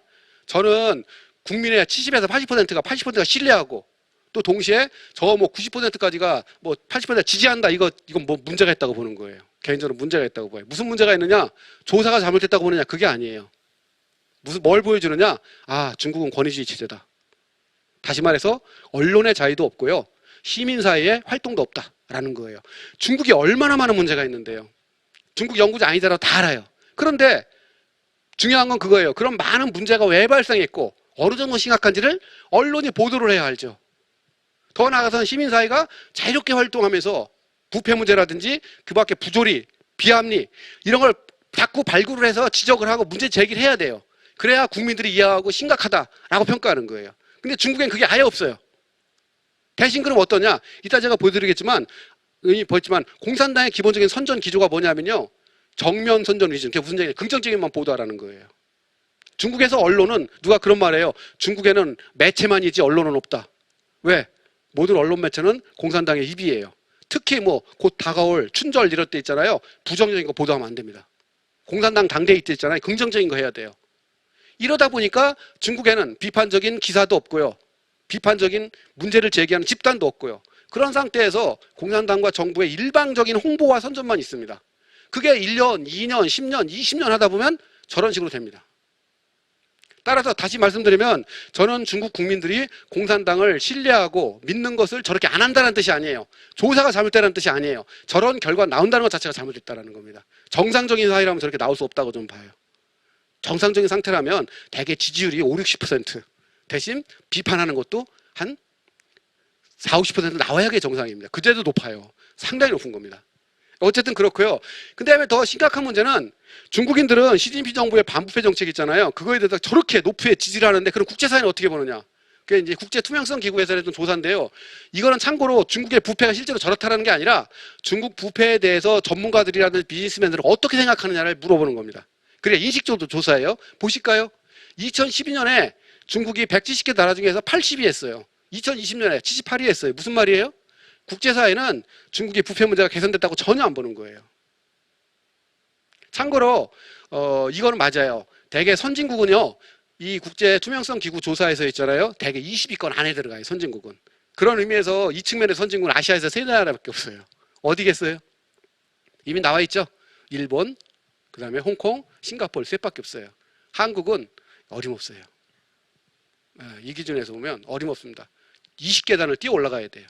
[SPEAKER 3] 저는 국민의 70에서 80%가 신뢰하고 또 동시에 저 뭐 90%까지가 뭐 80% 지지한다, 이건 뭐 문제가 있다고 보는 거예요. 개인적으로 문제가 있다고 봐요. 무슨 문제가 있느냐? 조사가 잘못됐다고 보느냐? 그게 아니에요. 뭘 보여주느냐? 아, 중국은 권위주의 체제다. 다시 말해서 언론의 자유도 없고요. 시민사회의 활동도 없다라는 거예요. 중국이 얼마나 많은 문제가 있는데요. 중국 연구자 아니더라도 다 알아요. 그런데 중요한 건 그거예요. 그런 많은 문제가 왜 발생했고 어느 정도 심각한지를 언론이 보도를 해야 알죠. 더 나아가서는 시민사회가 자유롭게 활동하면서 부패 문제라든지 그 밖에 부조리, 비합리 이런 걸 자꾸 발굴을 해서 지적을 하고 문제 제기를 해야 돼요. 그래야 국민들이 이해하고 심각하다라고 평가하는 거예요. 근데 중국엔 그게 아예 없어요. 대신 그럼 어떠냐? 이따 제가 보여드리겠지만 공산당의 기본적인 선전 기조가 뭐냐면요. 정면 선전 위주는 그게 무슨 얘기냐? 긍정적인만 보도하라는 거예요. 중국에서 언론은 누가 그런 말해요. 중국에는 매체만이지 언론은 없다. 왜? 모든 언론 매체는 공산당의 입이에요. 특히 뭐 곧 다가올 춘절 이럴 때 있잖아요. 부정적인 거 보도하면 안 됩니다. 공산당 당대회 때 있잖아요. 긍정적인 거 해야 돼요. 이러다 보니까 중국에는 비판적인 기사도 없고요. 비판적인 문제를 제기하는 집단도 없고요. 그런 상태에서 공산당과 정부의 일방적인 홍보와 선전만 있습니다. 그게 1년, 2년, 10년, 20년 하다 보면 저런 식으로 됩니다. 따라서 다시 말씀드리면 저는 중국 국민들이 공산당을 신뢰하고 믿는 것을 저렇게 안 한다는 뜻이 아니에요. 조사가 잘못되는 뜻이 아니에요. 저런 결과 나온다는 것 자체가 잘못됐다는 겁니다. 정상적인 사회라면 저렇게 나올 수 없다고 좀 봐요. 정상적인 상태라면 대개 지지율이 5, 60% 대신 비판하는 것도 한 4, 50% 나와야 게 정상입니다. 그때도 높아요. 상당히 높은 겁니다. 어쨌든 그렇고요. 근데 더 심각한 문제는 중국인들은 시진핑 정부의 반부패 정책 있잖아요. 그거에 대해서 저렇게 높게 지지를 하는데 그럼 국제사회는 어떻게 보느냐. 그게 이제 국제투명성기구에서 했던 조사인데요. 이거는 참고로 중국의 부패가 실제로 저렇다는 게 아니라 중국 부패에 대해서 전문가들이라든지 비즈니스맨들은 어떻게 생각하느냐를 물어보는 겁니다. 그래 인식적으로 조사예요. 보실까요? 2012년에 중국이 170개 나라 중에서 80위 했어요. 2020년에 78위 했어요. 무슨 말이에요? 국제사회는 중국의 부패 문제가 개선됐다고 전혀 안 보는 거예요. 참고로 이거는 맞아요. 대개 선진국은요. 이 국제투명성기구 조사에서 있잖아요. 대개 20위권 안에 들어가요. 선진국은. 그런 의미에서 이 측면의 선진국은 아시아에서 세 나라밖에 없어요. 어디겠어요? 이미 나와 있죠. 일본, 그 다음에 홍콩, 싱가포르 셋밖에 없어요. 한국은 어림없어요. 이 기준에서 보면 어림없습니다. 20계단을 뛰어 올라가야 돼요.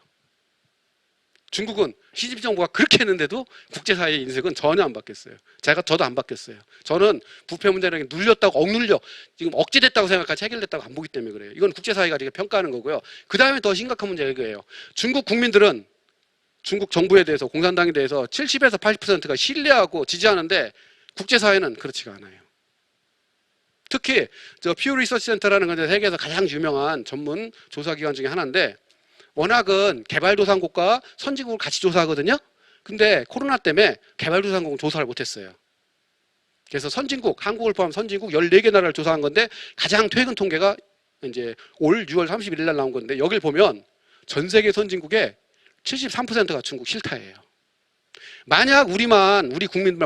[SPEAKER 3] 중국은 시진핑 정부가 그렇게 했는데도 국제사회의 인색은 전혀 안 바뀌었어요. 저도 안 바뀌었어요. 저는 부패 문제라는 게 눌렸다고 억눌려 지금 억제됐다고 생각하지 해결됐다고 안 보기 때문에 그래요. 이건 국제사회가 지금 평가하는 거고요. 그 다음에 더 심각한 문제가 이거예요. 중국 국민들은 중국 정부에 대해서 공산당에 대해서 70에서 80%가 신뢰하고 지지하는데 국제사회는 그렇지가 않아요. 특히 퓨 리서치 센터라는 건 세계에서 가장 유명한 전문 조사기관 중에 하나인데 워낙은 개발도상국과 선진국을 같이 조사하거든요. 근데 코로나 때문에 개발도상국은 조사를 못했어요. 그래서 선진국, 한국을 포함한 선진국 14개 나라를 조사한 건데 가장 최근 통계가 이제 올 6월 31일 날 나온 건데 여길 보면 전 세계 선진국의 73%가 중국 싫다예요. 만약 우리 국민은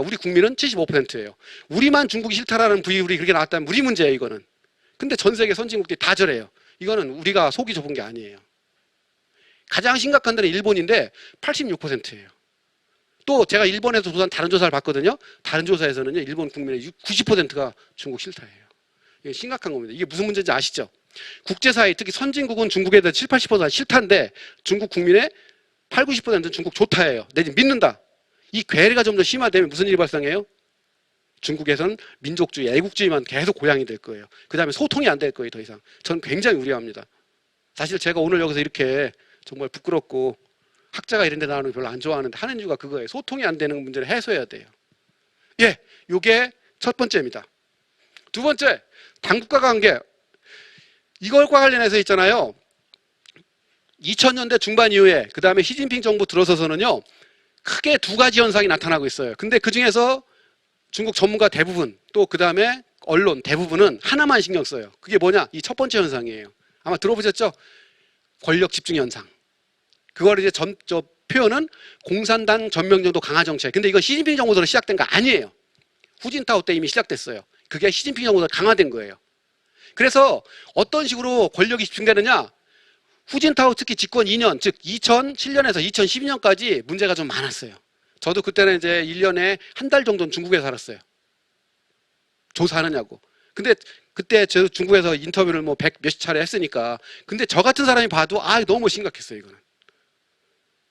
[SPEAKER 3] 75%예요. 우리만 중국이 싫다라는 비율이 그렇게 나왔다면 우리 문제예요, 이거는. 근데 전 세계 선진국들이 다 저래요. 이거는 우리가 속이 좁은 게 아니에요. 가장 심각한 데는 일본인데 86%예요. 또 제가 일본에서 조사한 다른 조사를 봤거든요. 다른 조사에서는요, 일본 국민의 90%가 중국 싫다예요. 이게 심각한 겁니다. 이게 무슨 문제인지 아시죠? 국제사회, 특히 선진국은 중국에 대해 7, 80%가 싫다인데 중국 국민의 8, 90%는 중국 좋다예요. 내지 믿는다. 이 괴리가 좀 더 심화되면 무슨 일이 발생해요? 중국에서는 민족주의, 애국주의만 계속 고양이 될 거예요. 그 다음에 소통이 안 될 거예요, 더 이상. 저는 굉장히 우려합니다. 사실 제가 오늘 여기서 이렇게 정말 부끄럽고 학자가 이런 데 나오는 거 별로 안 좋아하는데 하는 이유가 그거예요. 소통이 안 되는 문제를 해소해야 돼요. 예, 요게 첫 번째입니다. 두 번째, 당국과 관계. 이걸과 관련해서 있잖아요. 2000년대 중반 이후에 그 다음에 시진핑 정부 들어서서는요. 크게 두 가지 현상이 나타나고 있어요. 근데 그 중에서 중국 전문가 대부분 또 그 다음에 언론 대부분은 하나만 신경 써요. 그게 뭐냐? 이 첫 번째 현상이에요. 아마 들어보셨죠? 권력 집중 현상. 그걸 이제 저 표현은 공산당 전면정도 강화 정책. 근데 이건 시진핑 정부로 시작된 거 아니에요. 후진타오 때 이미 시작됐어요. 그게 시진핑 정부로 강화된 거예요. 그래서 어떤 식으로 권력이 집중되느냐? 후진타오 특히 집권 2년, 즉 2007년에서 2012년까지 문제가 좀 많았어요. 저도 그때는 이제 1년에 한 달 정도는 중국에 살았어요. 조사하느냐고. 근데 그때 저 중국에서 인터뷰를 뭐 100 몇십 차례 했으니까. 근데 저 같은 사람이 봐도 너무 심각했어요, 이거는.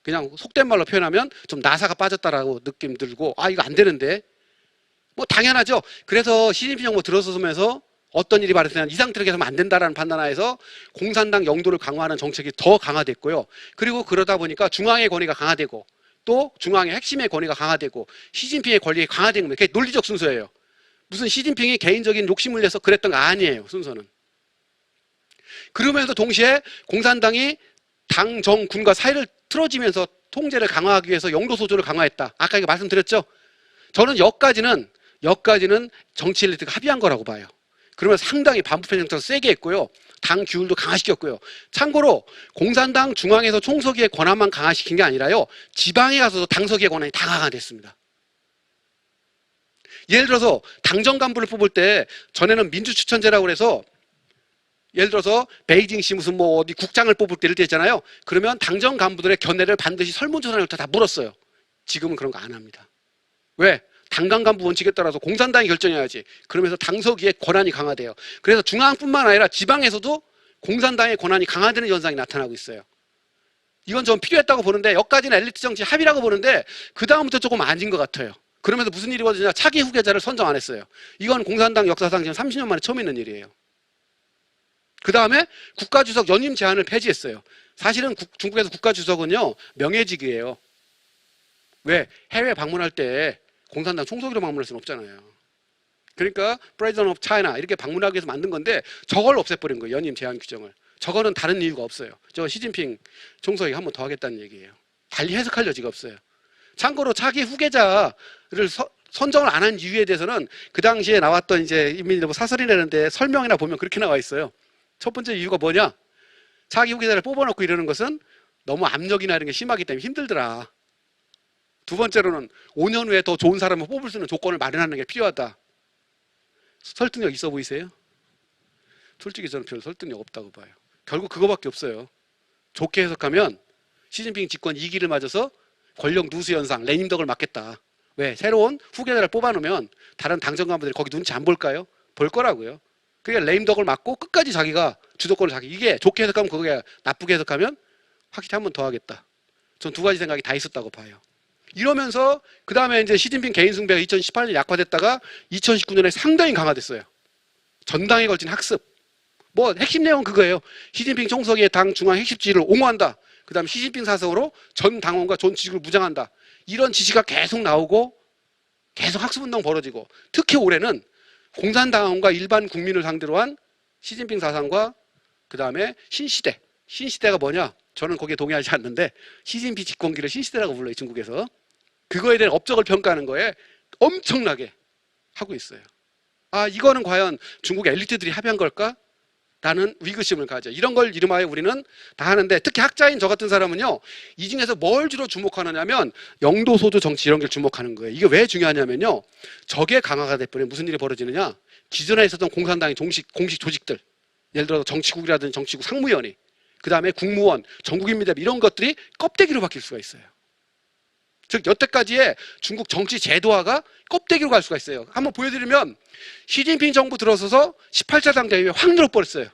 [SPEAKER 3] 그냥 속된 말로 표현하면 좀 나사가 빠졌다라고 느낌 들고 이거 안 되는데. 뭐 당연하죠. 그래서 시진핑 정부 들어서면서 어떤 일이 발생하면 이 상태로 계속 안 된다라는 판단하에서 공산당 영도를 강화하는 정책이 더 강화됐고요. 그리고 그러다 보니까 중앙의 권위가 강화되고 또 중앙의 핵심의 권위가 강화되고 시진핑의 권력이 강화된 겁니다. 그게 논리적 순서예요. 무슨 시진핑이 개인적인 욕심을 내서 그랬던 거 아니에요. 순서는. 그러면서 동시에 공산당이 당, 정, 군과 사이를 틀어지면서 통제를 강화하기 위해서 영도 소조를 강화했다. 아까 이거 말씀드렸죠? 저는 여기까지는 정치 엘리트가 합의한 거라고 봐요. 그러면 상당히 반부패 정책을 세게 했고요. 당 규율도 강화시켰고요. 참고로 공산당 중앙에서 총서기의 권한만 강화시킨 게 아니라요. 지방에 가서도 당서기의 권한이 다 강화됐습니다. 예를 들어서 당정 간부를 뽑을 때 전에는 민주추천제라고 해서 예를 들어서 베이징시 무슨 뭐 어디 국장을 뽑을 때 이럴 때 있잖아요. 그러면 당정 간부들의 견해를 반드시 설문조사를 다 물었어요. 지금은 그런 거 안 합니다. 왜? 당강 간부 원칙에 따라서 공산당이 결정해야지. 그러면서 당서기의 권한이 강화돼요. 그래서 중앙뿐만 아니라 지방에서도 공산당의 권한이 강화되는 현상이 나타나고 있어요. 이건 좀 필요했다고 보는데 여기까지는 엘리트 정치 합의라고 보는데 그 다음부터 조금 아닌 것 같아요. 그러면서 무슨 일이 벌어지냐, 차기 후계자를 선정 안 했어요. 이건 공산당 역사상 지금 30년 만에 처음 있는 일이에요. 그 다음에 국가주석 연임 제한을 폐지했어요. 사실은 중국에서 국가주석은요 명예직이에요. 왜? 해외 방문할 때 공산당 총석이로 방문할 수는 없잖아요. 그러니까 President of China 이렇게 방문하기 위해서 만든 건데 저걸 없애버린 거예요. 연임 제한 규정을. 저거는 다른 이유가 없어요. 저 시진핑 총석이 한 번 더 하겠다는 얘기예요. 달리 해석할 여지가 없어요. 참고로 차기 후계자를 선정을 안 한 이유에 대해서는 그 당시에 나왔던 이제 인민일보 사설이 내는데 설명이나 보면 그렇게 나와 있어요. 첫 번째 이유가 뭐냐? 차기 후계자를 뽑아놓고 이러는 것은 너무 압력이나 이런 게 심하기 때문에 힘들더라. 두 번째로는 5년 후에 더 좋은 사람을 뽑을 수 있는 조건을 마련하는 게 필요하다. 설득력 있어 보이세요? 솔직히 저는 별 설득력 없다고 봐요. 결국 그거밖에 없어요. 좋게 해석하면 시진핑 집권 2기를 맞아서 권력 누수 현상, 레님덕을 막겠다. 왜? 새로운 후계자를 뽑아놓으면 다른 당정 간부들이 거기 눈치 안 볼까요? 볼 거라고요. 그러니까 레임덕을 막고 끝까지 자기가 주도권을 이게 좋게 해석하면 그게, 나쁘게 해석하면 확실히 한 번 더 하겠다. 전 두 가지 생각이 다 있었다고 봐요. 이러면서 그 다음에 이제 시진핑 개인 숭배가 2018년에 약화됐다가 2019년에 상당히 강화됐어요. 전당에 걸친 학습. 뭐 핵심 내용은 그거예요. 시진핑 총석의 당 중앙 핵심 지휘를 옹호한다. 그 다음에 시진핑 사석으로 전 당원과 전 지식을 무장한다. 이런 지시가 계속 나오고 계속 학습운동 벌어지고, 특히 올해는 공산당원과 일반 국민을 상대로 한 시진핑 사상과 그 다음에 신시대. 신시대가 뭐냐? 저는 거기에 동의하지 않는데 시진핑 집권기를 신시대라고 불러요. 중국에서. 그거에 대한 업적을 평가하는 거에 엄청나게 하고 있어요. 아, 이거는 과연 중국 엘리트들이 합의한 걸까? 라는 위기심을 가져. 이런 걸 이름하여 우리는 다 하는데, 특히 학자인 저 같은 사람은요, 이 중에서 뭘 주로 주목하느냐면 영도 소조 정치 이런 걸 주목하는 거예요. 이게 왜 중요하냐면요, 적의 강화가 돼버리면 무슨 일이 벌어지느냐, 기존에 있었던 공산당의 공식 조직들, 예를 들어서 정치국이라든지 정치국 상무위원회, 그 다음에 국무원, 전국인민대표 이런 것들이 껍데기로 바뀔 수가 있어요. 즉 여태까지의 중국 정치 제도화가 껍데기로 갈 수가 있어요. 한번 보여드리면, 시진핑 정부 들어서서 18차 당대회에 확 늘어버렸어요.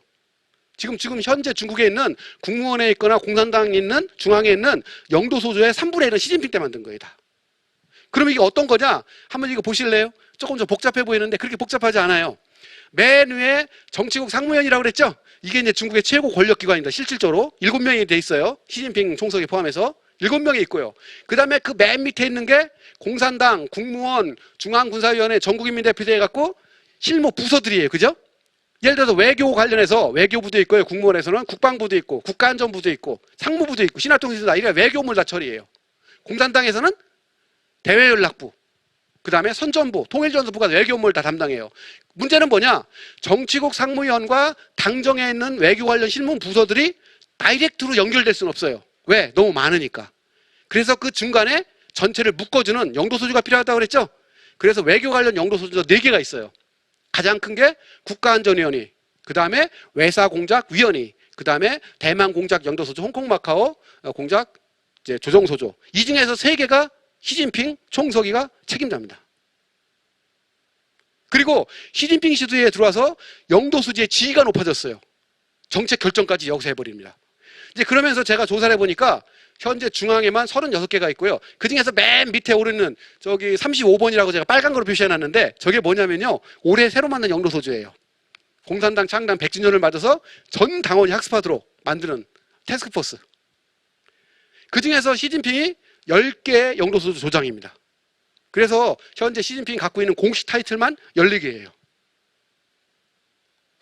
[SPEAKER 3] 지금 현재 중국에 있는 국무원에 있거나 공산당에 있는 중앙에 있는 영도 소조의 3분의 1은 시진핑 때 만든 거예요, 다. 그럼 이게 어떤 거냐? 한번 이거 보실래요? 조금 좀 복잡해 보이는데 그렇게 복잡하지 않아요. 맨 위에 정치국 상무위원이라고 그랬죠? 이게 이제 중국의 최고 권력기관입니다. 실질적으로 7명이 돼 있어요. 시진핑 총석이 포함해서 7명이 있고요. 그 다음에 그 맨 밑에 있는 게 공산당, 국무원, 중앙군사위원회, 전국인민대표제 해갖고 실무 부서들이에요. 그죠? 예를 들어서 외교 관련해서 외교부도 있고요. 국무원에서는 국방부도 있고, 국가안전부도 있고, 상무부도 있고, 신화통신도 다 이래 외교물 다 처리해요. 공산당에서는 대외연락부, 그 다음에 선전부, 통일전선부가 외교물 다 담당해요. 문제는 뭐냐? 정치국 상무위원과 당정에 있는 외교 관련 실무 부서들이 다이렉트로 연결될 수는 없어요. 왜? 너무 많으니까. 그래서 그 중간에 전체를 묶어주는 영도소주가 필요하다고 그랬죠? 그래서 외교 관련 영도소주가 4개가 있어요. 가장 큰 게 국가안전위원회, 그 다음에 외사공작위원회, 그 다음에 대만공작 영도소주, 홍콩마카오 공작 이제 조정소조. 이 중에서 3개가 시진핑 총서기가 책임자입니다. 그리고 시진핑 시두에 들어와서 영도수지의 지위가 높아졌어요. 정책 결정까지 여기서 해버립니다. 이제 그러면서 제가 조사를 해보니까 현재 중앙에만 36개가 있고요. 그 중에서 맨 밑에 오르는 저기 35번이라고 제가 빨간 거로 표시해놨는데, 저게 뭐냐면요, 올해 새로 만든 영도소주예요. 공산당 창당 100주년을 맞아서 전 당원이 학습하도록 만드는 태스크포스. 그 중에서 시진핑이 10개의 영도소주 조장입니다. 그래서 현재 시진핑이 갖고 있는 공식 타이틀만 14개예요.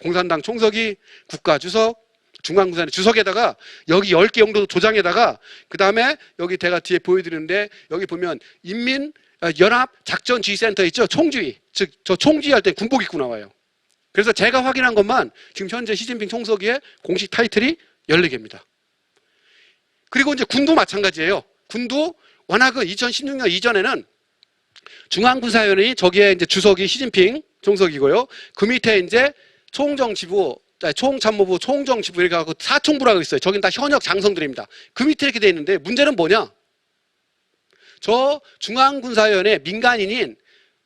[SPEAKER 3] 공산당 총석이, 국가주석, 중앙군사의 주석에다가 여기 10개 영도 조장에다가, 그 다음에 여기 제가 뒤에 보여드리는데, 여기 보면 인민연합작전지휘센터 있죠? 총지휘. 즉 저 총지휘할 때 군복 입고 나와요. 그래서 제가 확인한 것만 지금 현재 시진핑 총석의 공식 타이틀이 14개입니다. 그리고 이제 군도 마찬가지예요. 군도 워낙은 2016년 이전에는 중앙군사위원회, 저기에 이제 주석이 시진핑 총석이고요. 그 밑에 이제 총정지부 총참모부, 총정치부 이렇게 하고 사총부라고 있어요. 저긴 다 현역 장성들입니다. 그 밑에 이렇게 돼 있는데 문제는 뭐냐? 저 중앙군사위원회 민간인인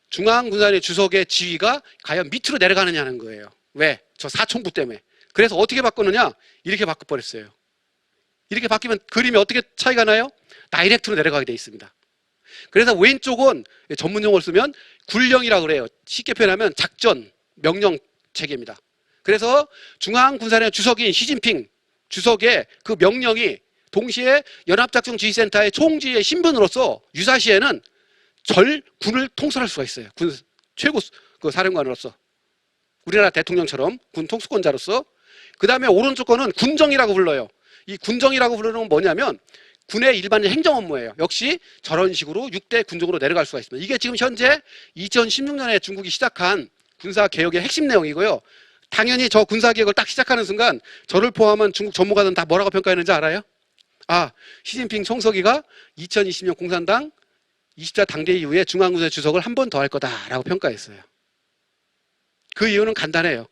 [SPEAKER 3] 중앙군사위원회 주석의 지위가 과연 밑으로 내려가느냐는 거예요. 왜? 저 사총부 때문에. 그래서 어떻게 바꾸느냐? 이렇게 바꿔버렸어요. 이렇게 바뀌면 그림이 어떻게 차이가 나요? 다이렉트로 내려가게 돼 있습니다. 그래서 왼쪽은 전문 용어를 쓰면 굴령이라고 그래요. 쉽게 표현하면 작전, 명령 체계입니다. 그래서 중앙군사위원회 주석인 시진핑 주석의 그 명령이 동시에 연합작전지휘센터의 총지의 신분으로서 유사시에는 군을 통솔할 수가 있어요. 군 최고 그 사령관으로서. 우리나라 대통령처럼 군 통수권자로서. 그 다음에 오른쪽 거는 군정이라고 불러요. 이 군정이라고 부르는 건 뭐냐면 군의 일반적 행정 업무예요. 역시 저런 식으로 6대 군종으로 내려갈 수가 있습니다. 이게 지금 현재 2016년에 중국이 시작한 군사개혁의 핵심 내용이고요. 당연히 저 군사개혁을 딱 시작하는 순간 저를 포함한 중국 전문가들은 다 뭐라고 평가했는지 알아요? 아, 시진핑 총서기가 2020년 공산당 20차 당대 이후에 중앙군사 주석을 한 번 더 할 거다라고 평가했어요. 그 이유는 간단해요.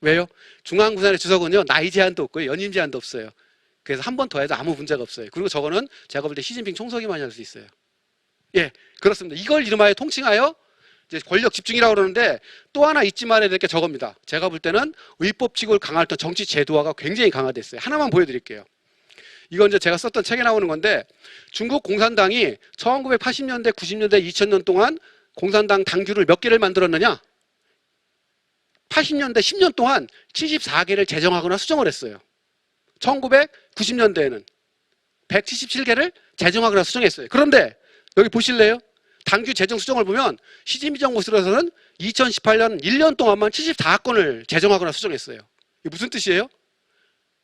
[SPEAKER 3] 왜요? 중앙군사의 주석은요, 나이 제한도 없고요, 연임 제한도 없어요. 그래서 한 번 더 해도 아무 문제가 없어요. 그리고 저거는 제가 볼 때 시진핑 총서기만 할 수 있어요. 예, 그렇습니다. 이걸 이름하여 통칭하여 이제 권력 집중이라고 그러는데 또 하나 잊지 말아야 될 게 저겁니다. 제가 볼 때는 의법칙을 강화했던 정치 제도화가 굉장히 강화됐어요. 하나만 보여드릴게요. 이건 이제 제가 썼던 책에 나오는 건데 중국 공산당이 1980년대, 90년대, 2000년 동안 공산당 당규를 몇 개를 만들었느냐? 80년대 10년 동안 74개를 제정하거나 수정을 했어요. 1990년대에는 177개를 제정하거나 수정했어요. 그런데 여기 보실래요? 당규 제정 수정을 보면 시진핑 정부 들어서는 2018년 1년 동안만 74건을 제정하거나 수정했어요. 이게 무슨 뜻이에요?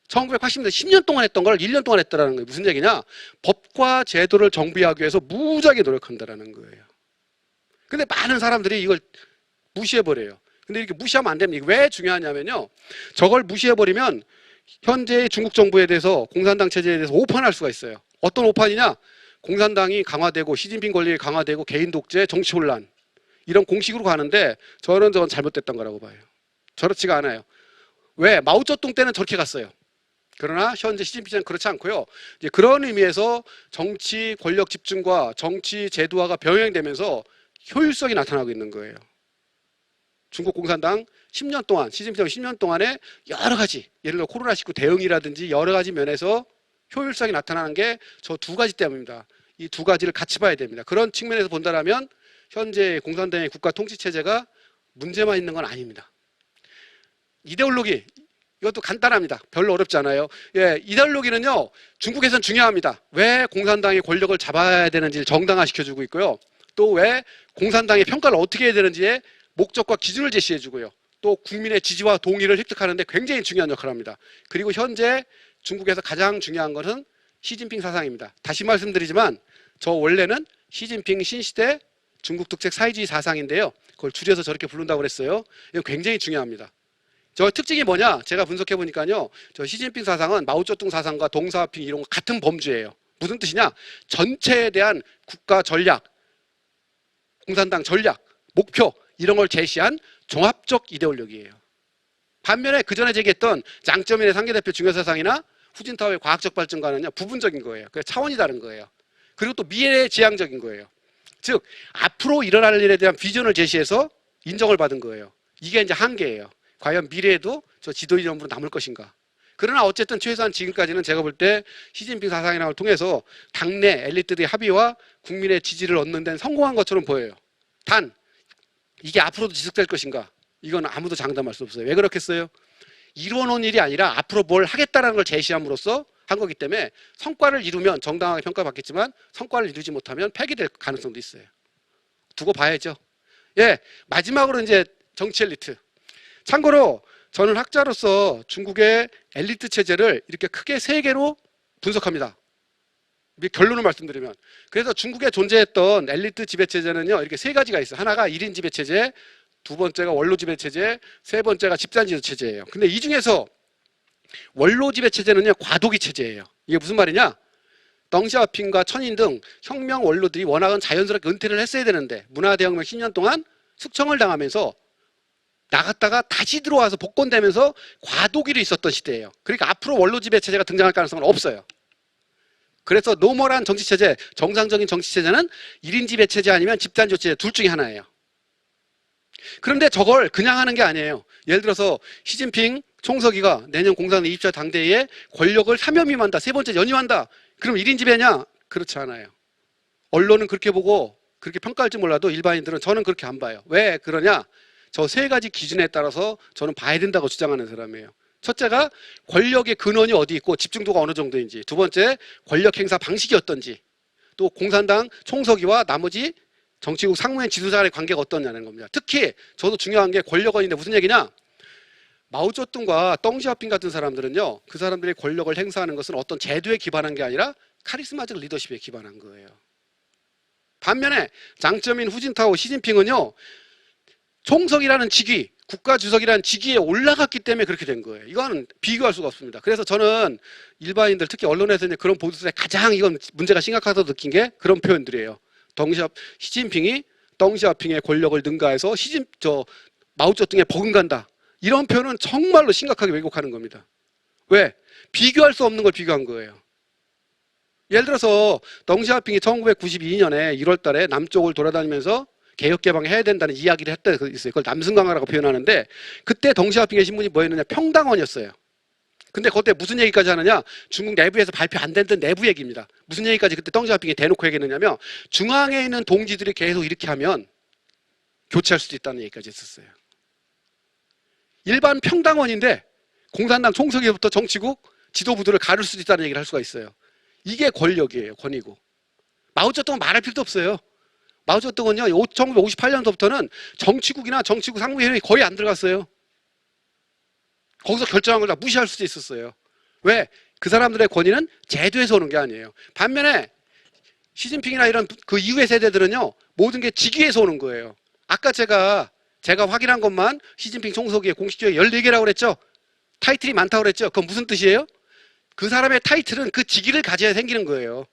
[SPEAKER 3] 1980년대 10년 동안 했던 걸 1년 동안 했다는 거예요. 무슨 얘기냐? 법과 제도를 정비하기 위해서 무지하게 노력한다는 거예요. 근데 많은 사람들이 이걸 무시해버려요. 근데 이렇게 무시하면 안 됩니다. 이게 왜 중요하냐면요. 저걸 무시해버리면 현재 중국 정부에 대해서 공산당 체제에 대해서 오판할 수가 있어요. 어떤 오판이냐? 공산당이 강화되고 시진핑 권력이 강화되고 개인 독재, 정치 혼란 이런 공식으로 가는데 저건 잘못됐던 거라고 봐요. 저렇지가 않아요. 왜? 마오쩌둥 때는 저렇게 갔어요. 그러나 현재 시진핑은 그렇지 않고요. 이제 그런 의미에서 정치 권력 집중과 정치 제도화가 병행되면서 효율성이 나타나고 있는 거예요. 중국 공산당 10년 동안, 시진핑 10년 동안에 여러 가지, 예를 들어 코로나19 대응이라든지 여러 가지 면에서 효율성이 나타나는 게 저 두 가지 때문입니다. 이 두 가지를 같이 봐야 됩니다. 그런 측면에서 본다면 현재 공산당의 국가 통치 체제가 문제만 있는 건 아닙니다. 이데올로기, 이것도 간단합니다. 별로 어렵지 않아요. 예, 이데올로기는요, 중국에서는 중요합니다. 왜 공산당의 권력을 잡아야 되는지를 정당화시켜주고 있고요. 또 왜 공산당의 평가를 어떻게 해야 되는지에 목적과 기준을 제시해주고요. 또 국민의 지지와 동의를 획득하는 데 굉장히 중요한 역할을 합니다. 그리고 현재 중국에서 가장 중요한 것은 시진핑 사상입니다. 다시 말씀드리지만 저 원래는 시진핑 신시대 중국 특색 사회주의 사상인데요. 그걸 줄여서 저렇게 부른다고 그랬어요. 이거 굉장히 중요합니다. 저 특징이 뭐냐? 제가 분석해 보니까요. 저 시진핑 사상은 마오쩌둥 사상과 동사핑 이런 거 같은 범주예요. 무슨 뜻이냐? 전체에 대한 국가 전략, 공산당 전략, 목표 이런 걸 제시한 종합적 이데올로기예요. 반면에 그 전에 제기했던 장쩌민의 상계대표 중요사상이나 후진타오의 과학적 발전과는요 부분적인 거예요. 그 차원이 다른 거예요. 그리고 또 미래지향적인 거예요. 즉 앞으로 일어날 일에 대한 비전을 제시해서 인정을 받은 거예요. 이게 이제 한계예요. 과연 미래에도 저 지도 이념으로 남을 것인가? 그러나 어쨌든 최소한 지금까지는 제가 볼 때 시진핑 사상이라는 걸 통해서 당내 엘리트들의 합의와 국민의 지지를 얻는 데는 성공한 것처럼 보여요. 단 이게 앞으로도 지속될 것인가? 이건 아무도 장담할 수 없어요. 왜 그렇겠어요? 이루어놓은 일이 아니라 앞으로 뭘 하겠다는 걸 제시함으로써 한 거기 때문에 성과를 이루면 정당하게 평가받겠지만 성과를 이루지 못하면 폐기될 가능성도 있어요. 두고 봐야죠. 예, 마지막으로 이제 정치 엘리트. 참고로 저는 학자로서 중국의 엘리트 체제를 이렇게 크게 세 개로 분석합니다. 결론을 말씀드리면. 그래서 중국에 존재했던 엘리트 지배체제는요, 이렇게 세 가지가 있어요. 하나가 1인 지배체제, 두 번째가 원로 지배체제, 세 번째가 집단 지배체제예요. 근데 이 중에서 원로 지배체제는요, 과도기 체제예요. 이게 무슨 말이냐? 덩샤오핑과 천인 등 혁명 원로들이 워낙은 자연스럽게 은퇴를 했어야 되는데 문화대혁명 10년 동안 숙청을 당하면서 나갔다가 다시 들어와서 복권되면서 과도기로 있었던 시대예요. 그러니까 앞으로 원로지배체제가 등장할 가능성은 없어요. 그래서 노멀한 정치체제, 정상적인 정치체제는 1인 지배체제 아니면 집단지배체제 둘 중에 하나예요. 그런데 저걸 그냥 하는 게 아니에요. 예를 들어서 시진핑 총서기가 내년 공산 24 당대회에 권력을 사면임한다, 세 번째 연임한다. 그럼 1인 지배냐? 그렇지 않아요. 언론은 그렇게 보고 그렇게 평가할지 몰라도 일반인들은 저는 그렇게 안 봐요. 왜 그러냐? 저 세 가지 기준에 따라서 저는 봐야 된다고 주장하는 사람이에요. 첫째가 권력의 근원이 어디 있고 집중도가 어느 정도인지, 두 번째 권력 행사 방식이 어떤지, 또 공산당 총서기와 나머지 정치국 상무위원 지도자 간의 관계가 어떠냐는 겁니다. 특히 저도 중요한 게 권력원인데 무슨 얘기냐? 마오쩌둥과 덩시아핑 같은 사람들은요, 그 사람들이 권력을 행사하는 것은 어떤 제도에 기반한 게 아니라 카리스마적 리더십에 기반한 거예요. 반면에 장쩌민, 후진타오, 시진핑은요, 총석이라는 직위, 국가주석이라는 직위에 올라갔기 때문에 그렇게 된 거예요. 이거는 비교할 수가 없습니다. 그래서 저는 일반인들, 특히 언론에서 이제 그런 보도들에 가장 이건 문제가 심각하다고 느낀 게 그런 표현들이에요. 시진핑이 덩시아핑의 권력을 능가해서 마오쩌둥에 버금간다. 이런 표현은 정말로 심각하게 왜곡하는 겁니다. 왜? 비교할 수 없는 걸 비교한 거예요. 예를 들어서 덩시아핑이 1992년에 1월 달에 남쪽을 돌아다니면서 개혁개방해야 된다는 이야기를 했다고 있어요. 그걸 남승강화라고 표현하는데, 그때 덩시아핑의 신문이 뭐였느냐? 평당원이었어요. 근데 그때 무슨 얘기까지 하느냐? 중국 내부에서 발표 안 됐던 내부 얘기입니다. 무슨 얘기까지 그때 덩시아핑이 대놓고 얘기했느냐면, 중앙에 있는 동지들이 계속 이렇게 하면 교체할 수도 있다는 얘기까지 했었어요. 일반 평당원인데 공산당 총서기부터 정치국 지도부들을 가를 수도 있다는 얘기를 할 수가 있어요. 이게 권력이에요. 권위고. 마오쩌둥은 말할 필요도 없어요. 마오쩌둥은요, 1958년도부터는 정치국이나 정치국 상무위원회 거의 안 들어갔어요. 거기서 결정한 걸 다 무시할 수도 있었어요. 왜? 그 사람들의 권위는 제도에서 오는 게 아니에요. 반면에 시진핑이나 이런 그 이후의 세대들은요, 모든 게 직위에서 오는 거예요. 아까 제가 확인한 것만 시진핑 총서기의 공식 조회 14개라고 그랬죠? 타이틀이 많다고 그랬죠? 그건 무슨 뜻이에요? 그 사람의 타이틀은 그 직위를 가져야 생기는 거예요.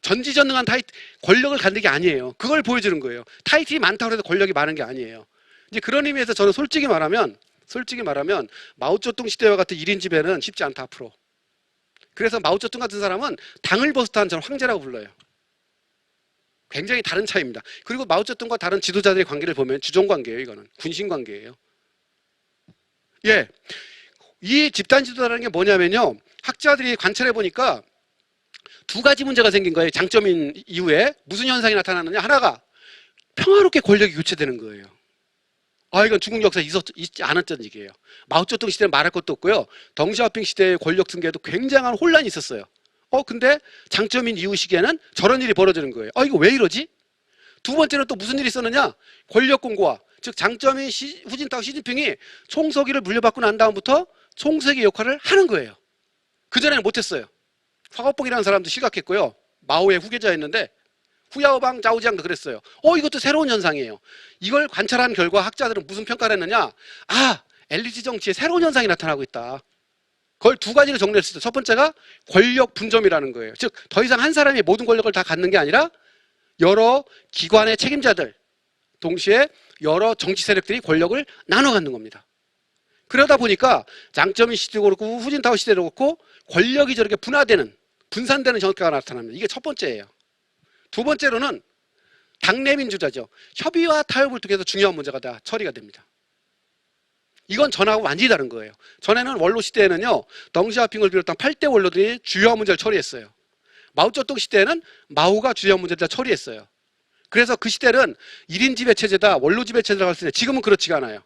[SPEAKER 3] 전지전능한 권력을 갖는 게 아니에요. 그걸 보여주는 거예요. 타이틀이 많다고 해서 권력이 많은 게 아니에요. 이제 그런 의미에서 저는 솔직히 말하면 마오쩌둥 시대와 같은 1인 지배는 쉽지 않다, 앞으로. 그래서 마오쩌둥 같은 사람은 당을 버스트한 저는 황제라고 불러요. 굉장히 다른 차이입니다. 그리고 마오쩌둥과 다른 지도자들의 관계를 보면 주종관계예요. 이거는 군신관계예요. 예, 이 집단 지도자라는 게 뭐냐면요, 학자들이 관찰해 보니까 두 가지 문제가 생긴 거예요. 장쩌민 이후에 무슨 현상이 나타나느냐? 하나가 평화롭게 권력이 교체되는 거예요. 이건 중국 역사에 있지 않았던 얘기예요. 마오쩌둥 시대는 말할 것도 없고요. 덩시아오핑 시대의 권력 승계에도 굉장한 혼란이 있었어요. 근데 장쩌민 이후 시기에는 저런 일이 벌어지는 거예요. 이거 왜 이러지? 두 번째는 또 무슨 일이 있었느냐? 권력 공고화. 즉 장쩌민, 후진타오, 시진핑이 총서기를 물려받고 난 다음부터 총서기 역할을 하는 거예요. 그전에는 못했어요. 화거봉이라는 사람도 시각했고요. 마오의 후계자였는데 후야오방, 자오지양도 그랬어요. 이것도 새로운 현상이에요. 이걸 관찰한 결과 학자들은 무슨 평가를 했느냐? 엘리트 정치에 새로운 현상이 나타나고 있다. 그걸 두 가지를 정리했을 때, 첫 번째가 권력 분점이라는 거예요. 즉 더 이상 한 사람이 모든 권력을 다 갖는 게 아니라 여러 기관의 책임자들, 동시에 여러 정치 세력들이 권력을 나눠 갖는 겁니다. 그러다 보니까 장쩌민 시대도 그렇고 후진타오 시대도 그렇고 권력이 저렇게 분산되는 현상가 나타납니다. 이게 첫 번째예요. 두 번째로는 당내 민주주의죠. 협의와 타협을 통해서 중요한 문제가 다 처리가 됩니다. 이건 전하고 완전히 다른 거예요. 전에는 원로 시대에는요, 덩시아핑을 비롯한 8대 원로들이 주요한 문제를 처리했어요. 마오쩌둥 시대에는 마오가 주요한 문제를 다 처리했어요. 그래서 그 시대는 1인 지배체제다, 원로 지배체제라고 할 때, 지금은 그렇지가 않아요.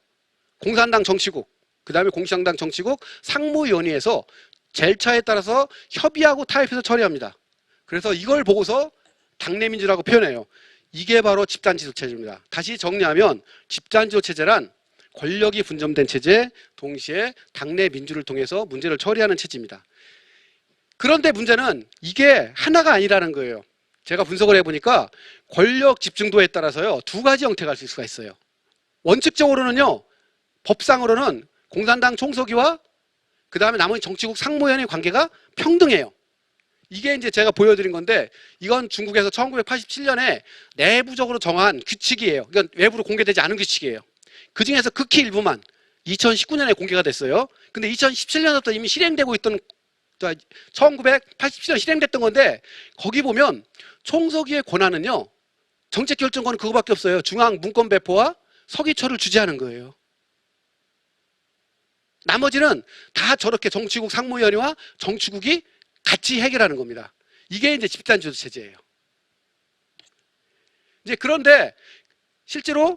[SPEAKER 3] 공산당 정치국, 그 다음에 공산당 정치국 상무위원회에서 절차에 따라서 협의하고 타협해서 처리합니다. 그래서 이걸 보고서 당내 민주라고 표현해요. 이게 바로 집단지도체제입니다. 다시 정리하면 집단지도체제란 권력이 분점된 체제, 동시에 당내 민주를 통해서 문제를 처리하는 체제입니다. 그런데 문제는 이게 하나가 아니라는 거예요. 제가 분석을 해보니까 권력 집중도에 따라서요, 두 가지 형태가 있을 수가 있어요. 원칙적으로는요, 법상으로는 공산당 총서기와 그 다음에 나머지 정치국 상무위원의 관계가 평등해요. 이게 이제 제가 보여드린 건데 이건 중국에서 1987년에 내부적으로 정한 규칙이에요. 이건 외부로 공개되지 않은 규칙이에요. 그 중에서 극히 일부만 2019년에 공개가 됐어요. 근데 2017년부터 이미 실행되고 있던 1987년 실행됐던 건데 거기 보면 총서기의 권한은요. 정책 결정권은 그거밖에 없어요. 중앙 문건 배포와 서기처를 주재하는 거예요. 나머지는 다 저렇게 정치국 상무위원회와 정치국이 같이 해결하는 겁니다. 이게 이제 집단지도 체제예요. 이제 그런데 실제는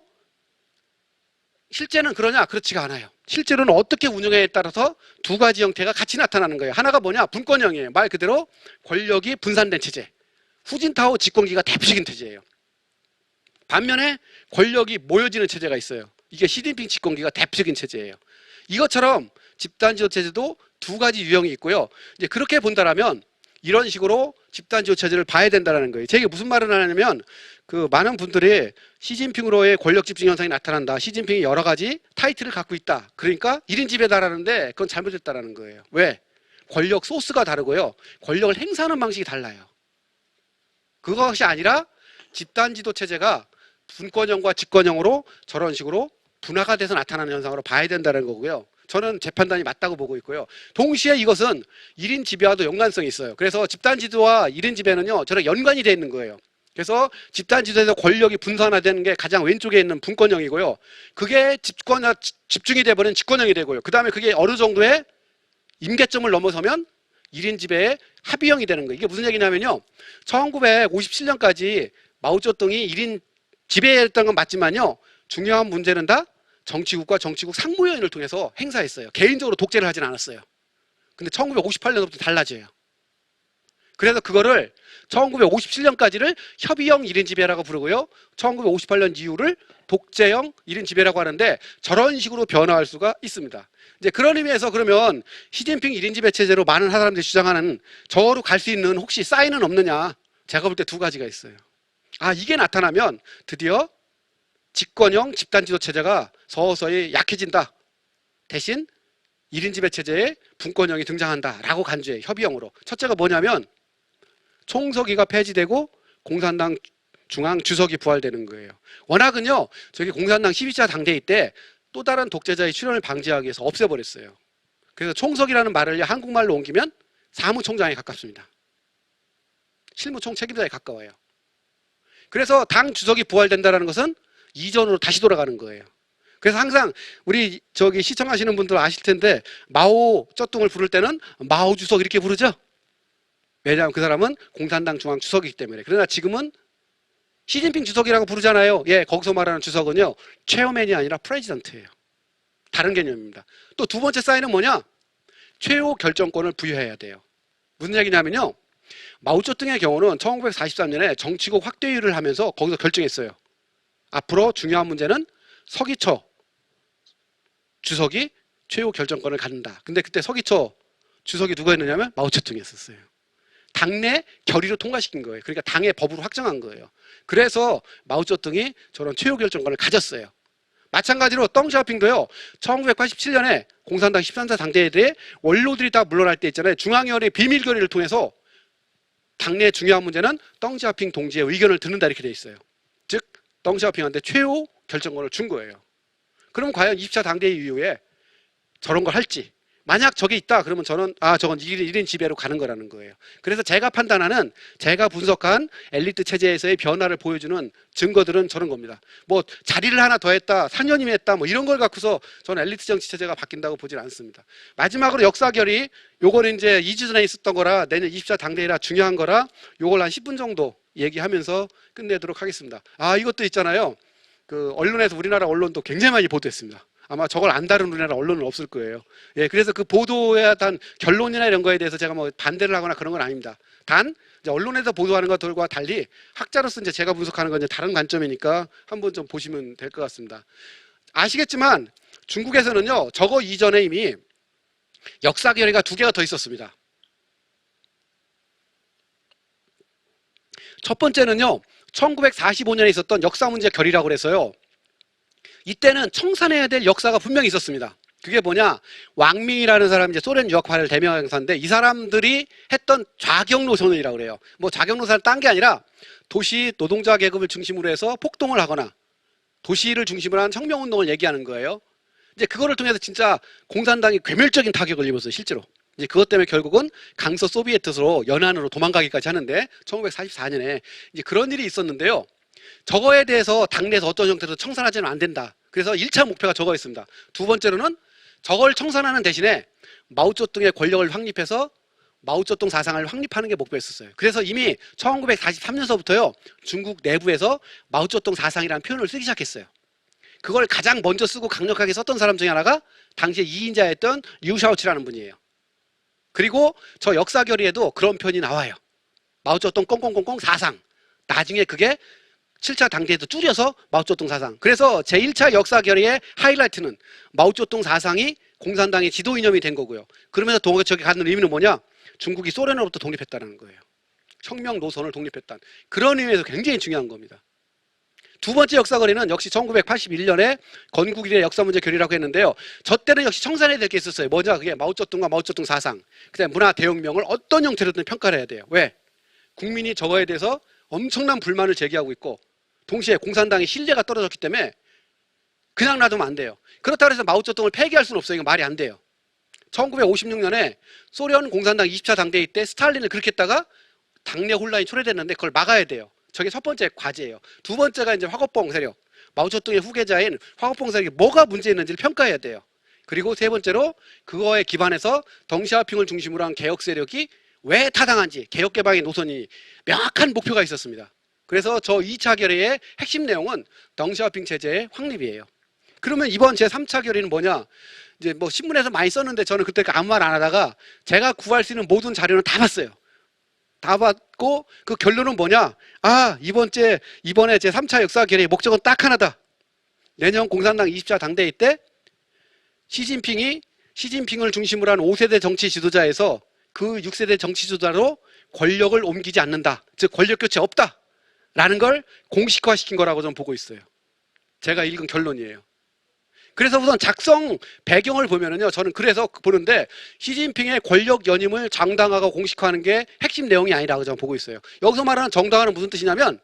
[SPEAKER 3] 그러냐? 그렇지가 않아요. 실제로는 어떻게 운영에 따라서 두 가지 형태가 같이 나타나는 거예요. 하나가 뭐냐? 분권형이에요. 말 그대로 권력이 분산된 체제. 후진타오 집권기가 대표적인 체제예요. 반면에 권력이 모여지는 체제가 있어요. 이게 시진핑 집권기가 대표적인 체제예요. 이것처럼 집단지도 체제도 두 가지 유형이 있고요. 이제 그렇게 본다라면 이런 식으로 집단지도 체제를 봐야 된다는 거예요. 제게 무슨 말을 하냐면 그 많은 분들이 시진핑으로의 권력 집중 현상이 나타난다. 시진핑이 여러 가지 타이틀을 갖고 있다. 그러니까 1인 지배다라는데 그건 잘못됐다라는 거예요. 왜? 권력 소스가 다르고요. 권력을 행사하는 방식이 달라요. 그것이 아니라 집단지도 체제가 분권형과 집권형으로 저런 식으로 분화가 돼서 나타나는 현상으로 봐야 된다는 거고요. 저는 제 판단이 맞다고 보고 있고요. 동시에 이것은 1인 지배와도 연관성이 있어요. 그래서 집단지도와 1인 지배는요, 저랑 연관이 되어 있는 거예요. 그래서 집단지도에서 권력이 분산화되는 게 가장 왼쪽에 있는 분권형이고요. 그게 집중이 돼버린 집권형이 되고요. 그 다음에 그게 어느 정도의 임계점을 넘어서면 1인 지배의 합의형이 되는 거예요. 이게 무슨 얘기냐면요. 1957년까지 마오쩌둥이 1인 지배했던 건 맞지만요. 중요한 문제는 다 정치국과 정치국 상무위원회를 통해서 행사했어요. 개인적으로 독재를 하진 않았어요. 근데 1958년부터 달라져요. 그래서 그거를 1957년까지를 협의형 1인 지배라고 부르고요. 1958년 이후를 독재형 1인 지배라고 하는데 저런 식으로 변화할 수가 있습니다. 이제 그런 의미에서 그러면 시진핑 1인 지배 체제로 많은 사람들이 주장하는 저로 갈 수 있는 혹시 사인은 없느냐? 제가 볼 때 두 가지가 있어요. 아, 이게 나타나면 드디어 집권형 집단지도 체제가 서서히 약해진다. 대신 1인 지배 체제에 분권형이 등장한다라고 간주해요. 협의형으로. 첫째가 뭐냐면 총서기가 폐지되고 공산당 중앙 주석이 부활되는 거예요. 워낙은요. 저기 공산당 12차 당대회 때 또 다른 독재자의 출현을 방지하기 위해서 없애버렸어요. 그래서 총서기라는 말을 한국말로 옮기면 사무총장에 가깝습니다. 실무총 책임자에 가까워요. 그래서 당 주석이 부활된다는 것은 이전으로 다시 돌아가는 거예요. 그래서 항상 우리 저기 시청하시는 분들 아실 텐데 마오 쩌뚱을 부를 때는 마오 주석 이렇게 부르죠. 왜냐하면 그 사람은 공산당 중앙 주석이기 때문에. 그러나 지금은 시진핑 주석이라고 부르잖아요. 예, 거기서 말하는 주석은요. 체어맨이 아니라 프레지던트예요. 다른 개념입니다. 또 두 번째 사인은 뭐냐? 최후 결정권을 부여해야 돼요. 무슨 얘기냐면요. 마오쩌둥의 경우는 1943년에 정치국 확대위를 하면서 거기서 결정했어요. 앞으로 중요한 문제는 서기처 주석이 최후 결정권을 갖는다. 근데 그때 서기처 주석이 누가 했느냐면 마오쩌둥이었어요. 당내 결의로 통과시킨 거예요. 그러니까 당의 법으로 확정한 거예요. 그래서 마오쩌둥이 저런 최후 결정권을 가졌어요. 마찬가지로 덩샤오핑도요. 1987년에 공산당 13사 당대회에 대해 원로들이 다 물러날 때 있잖아요. 중앙위원회 비밀 결의를 통해서 당내 중요한 문제는 덩샤오핑 동지의 의견을 듣는다 이렇게 돼 있어요. 즉 덩샤오핑한테 최후 결정권을 준 거예요. 그럼 과연 20차 당대회 이후에 저런 걸 할지 만약 저게 있다 그러면 저건 1인 지배로 가는 거라는 거예요. 그래서 제가 판단하는 제가 분석한 엘리트 체제에서의 변화를 보여주는 증거들은 저런 겁니다. 뭐 자리를 하나 더 했다 4년이면 했다 뭐 이런 걸 갖고서 저는 엘리트 정치 체제가 바뀐다고 보진 않습니다. 마지막으로 역사결의 요거는 이제 2주 전에 있었던 거라 내년 20차 당대회라 중요한 거라 요걸 한 10분 정도 얘기하면서 끝내도록 하겠습니다. 아 이것도 있잖아요. 그 언론에서 우리나라 언론도 굉장히 많이 보도했습니다. 아마 저걸 안 다룬 우리나라 언론은 없을 거예요. 예, 그래서 그 보도에 대한 결론이나 이런 거에 대해서 제가 뭐 반대를 하거나 그런 건 아닙니다. 단 이제 언론에서 보도하는 것들과 달리 학자로서 이제 제가 분석하는 건 이제 다른 관점이니까 한번 좀 보시면 될 것 같습니다. 아시겠지만 중국에서는요, 저거 이전에 이미 역사 결의가 2개가 더 있었습니다. 첫 번째는요, 1945년에 있었던 역사 문제 결의라고 그래서요. 이때는 청산해야 될 역사가 분명히 있었습니다. 그게 뭐냐? 왕밍이라는 사람이 이제 소련 유학파를 대명사인데 이 사람들이 했던 좌경노선이라고 그래요. 뭐 좌경노선을 딴 게 아니라 도시 노동자 계급을 중심으로 해서 폭동을 하거나 도시를 중심으로 한 혁명운동을 얘기하는 거예요. 이제 그거를 통해서 진짜 공산당이 괴멸적인 타격을 입었어요, 실제로. 이제 그것 때문에 결국은 강서 소비에트로 연안으로 도망가기까지 하는데 1944년에 이제 그런 일이 있었는데요. 저거에 대해서 당내에서 어떤 형태로 청산하지는 안 된다. 그래서 1차 목표가 저거였습니다. 두 번째로는 저걸 청산하는 대신에 마오쩌둥의 권력을 확립해서 마오쩌둥 사상을 확립하는 게 목표였었어요. 그래서 이미 1943년서부터요. 중국 내부에서 마오쩌둥 사상이라는 표현을 쓰기 시작했어요. 그걸 가장 먼저 쓰고 강력하게 썼던 사람 중에 하나가 당시에 2인자였던 류샤오치라는 분이에요. 그리고 저 역사 결의에도 그런 표현이 나와요. 마오쩌둥 꽁꽁꽁꽁 사상. 나중에 그게 7차 당대에도 줄여서 마오쩌둥 사상. 그래서 제1차 역사 결의의 하이라이트는 마오쩌둥 사상이 공산당의 지도 이념이 된 거고요. 그러면서 저기 갖는 의미는 뭐냐? 중국이 소련으로부터 독립했다는 거예요. 혁명 노선을 독립했다는. 그런 의미에서 굉장히 중요한 겁니다. 두 번째 역사 결의는 역시 1981년에 건국 이래 역사 문제 결의라고 했는데요. 저 때는 역시 청산해야 될 게 있었어요. 뭐냐? 그게 마오쩌둥과 마오쩌둥 사상. 그다음에 문화 대혁명을 어떤 형태로든 평가를 해야 돼요. 왜? 국민이 저거에 대해서 엄청난 불만을 제기하고 있고 동시에 공산당의 신뢰가 떨어졌기 때문에 그냥 놔두면 안 돼요. 그렇다고 해서 마오쩌둥을 폐기할 수는 없어요. 이거 말이 안 돼요. 1956년에 소련 공산당 20차 당대회 때 스탈린을 그렇게 했다가 당내 혼란이 초래됐는데 그걸 막아야 돼요. 저게 첫 번째 과제예요. 두 번째가 이제 화곡봉 세력. 마오쩌둥의 후계자인 화곡봉 세력이 뭐가 문제 있는지를 평가해야 돼요. 그리고 세 번째로 그거에 기반해서 덩시아핑을 중심으로 한 개혁 세력이 왜 타당한지 개혁 개방의 노선이 명확한 목표가 있었습니다. 그래서 저 2차 결의의 핵심 내용은 덩시아핑 체제의 확립이에요. 그러면 이번 제 3차 결의는 뭐냐? 이제 뭐 신문에서 많이 썼는데 저는 그때 아무 말 안 하다가 제가 구할 수 있는 모든 자료는 다 봤어요. 다 봤고 그 결론은 뭐냐? 아, 이번에 제 3차 역사 결의의 목적은 딱 하나다. 내년 공산당 20차 당대회 때 시진핑을 중심으로 한 5세대 정치 지도자에서 그 6세대 정치 지도자로 권력을 옮기지 않는다. 즉 권력 교체 없다. 라는 걸 공식화시킨 거라고 저는 보고 있어요. 제가 읽은 결론이에요. 그래서 우선 작성 배경을 보면은요, 저는 그래서 보는데 시진핑의 권력 연임을 정당화하고 공식화하는 게 핵심 내용이 아니라고 저는 보고 있어요. 여기서 말하는 정당화는 무슨 뜻이냐면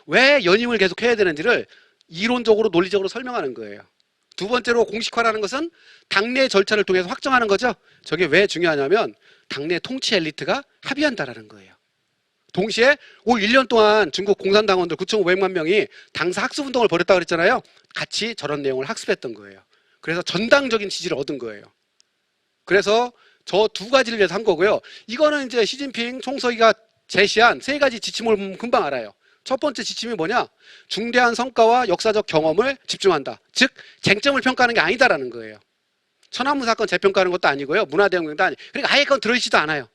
[SPEAKER 3] 왜 연임을 계속 해야 되는지를 이론적으로 논리적으로 설명하는 거예요. 두 번째로 공식화라는 것은 당내 절차를 통해서 확정하는 거죠. 저게 왜 중요하냐면 당내 통치 엘리트가 합의한다라는 거예요. 동시에 올 1년 동안 중국 공산당원들 9,500만 명이 당사 학습운동을 벌였다고 그랬잖아요. 같이 저런 내용을 학습했던 거예요. 그래서 전당적인 지지를 얻은 거예요. 그래서 저 두 가지를 위해서 한 거고요. 이거는 이제 시진핑 총서기가 제시한 세 가지 지침을 보면 금방 알아요. 첫 번째 지침이 뭐냐? 중대한 성과와 역사적 경험을 집중한다. 즉 쟁점을 평가하는 게 아니다라는 거예요. 천안문 사건 재평가하는 것도 아니고요. 문화대혁명도 아니고. 그러니까 아예 그건 들어있지도 않아요.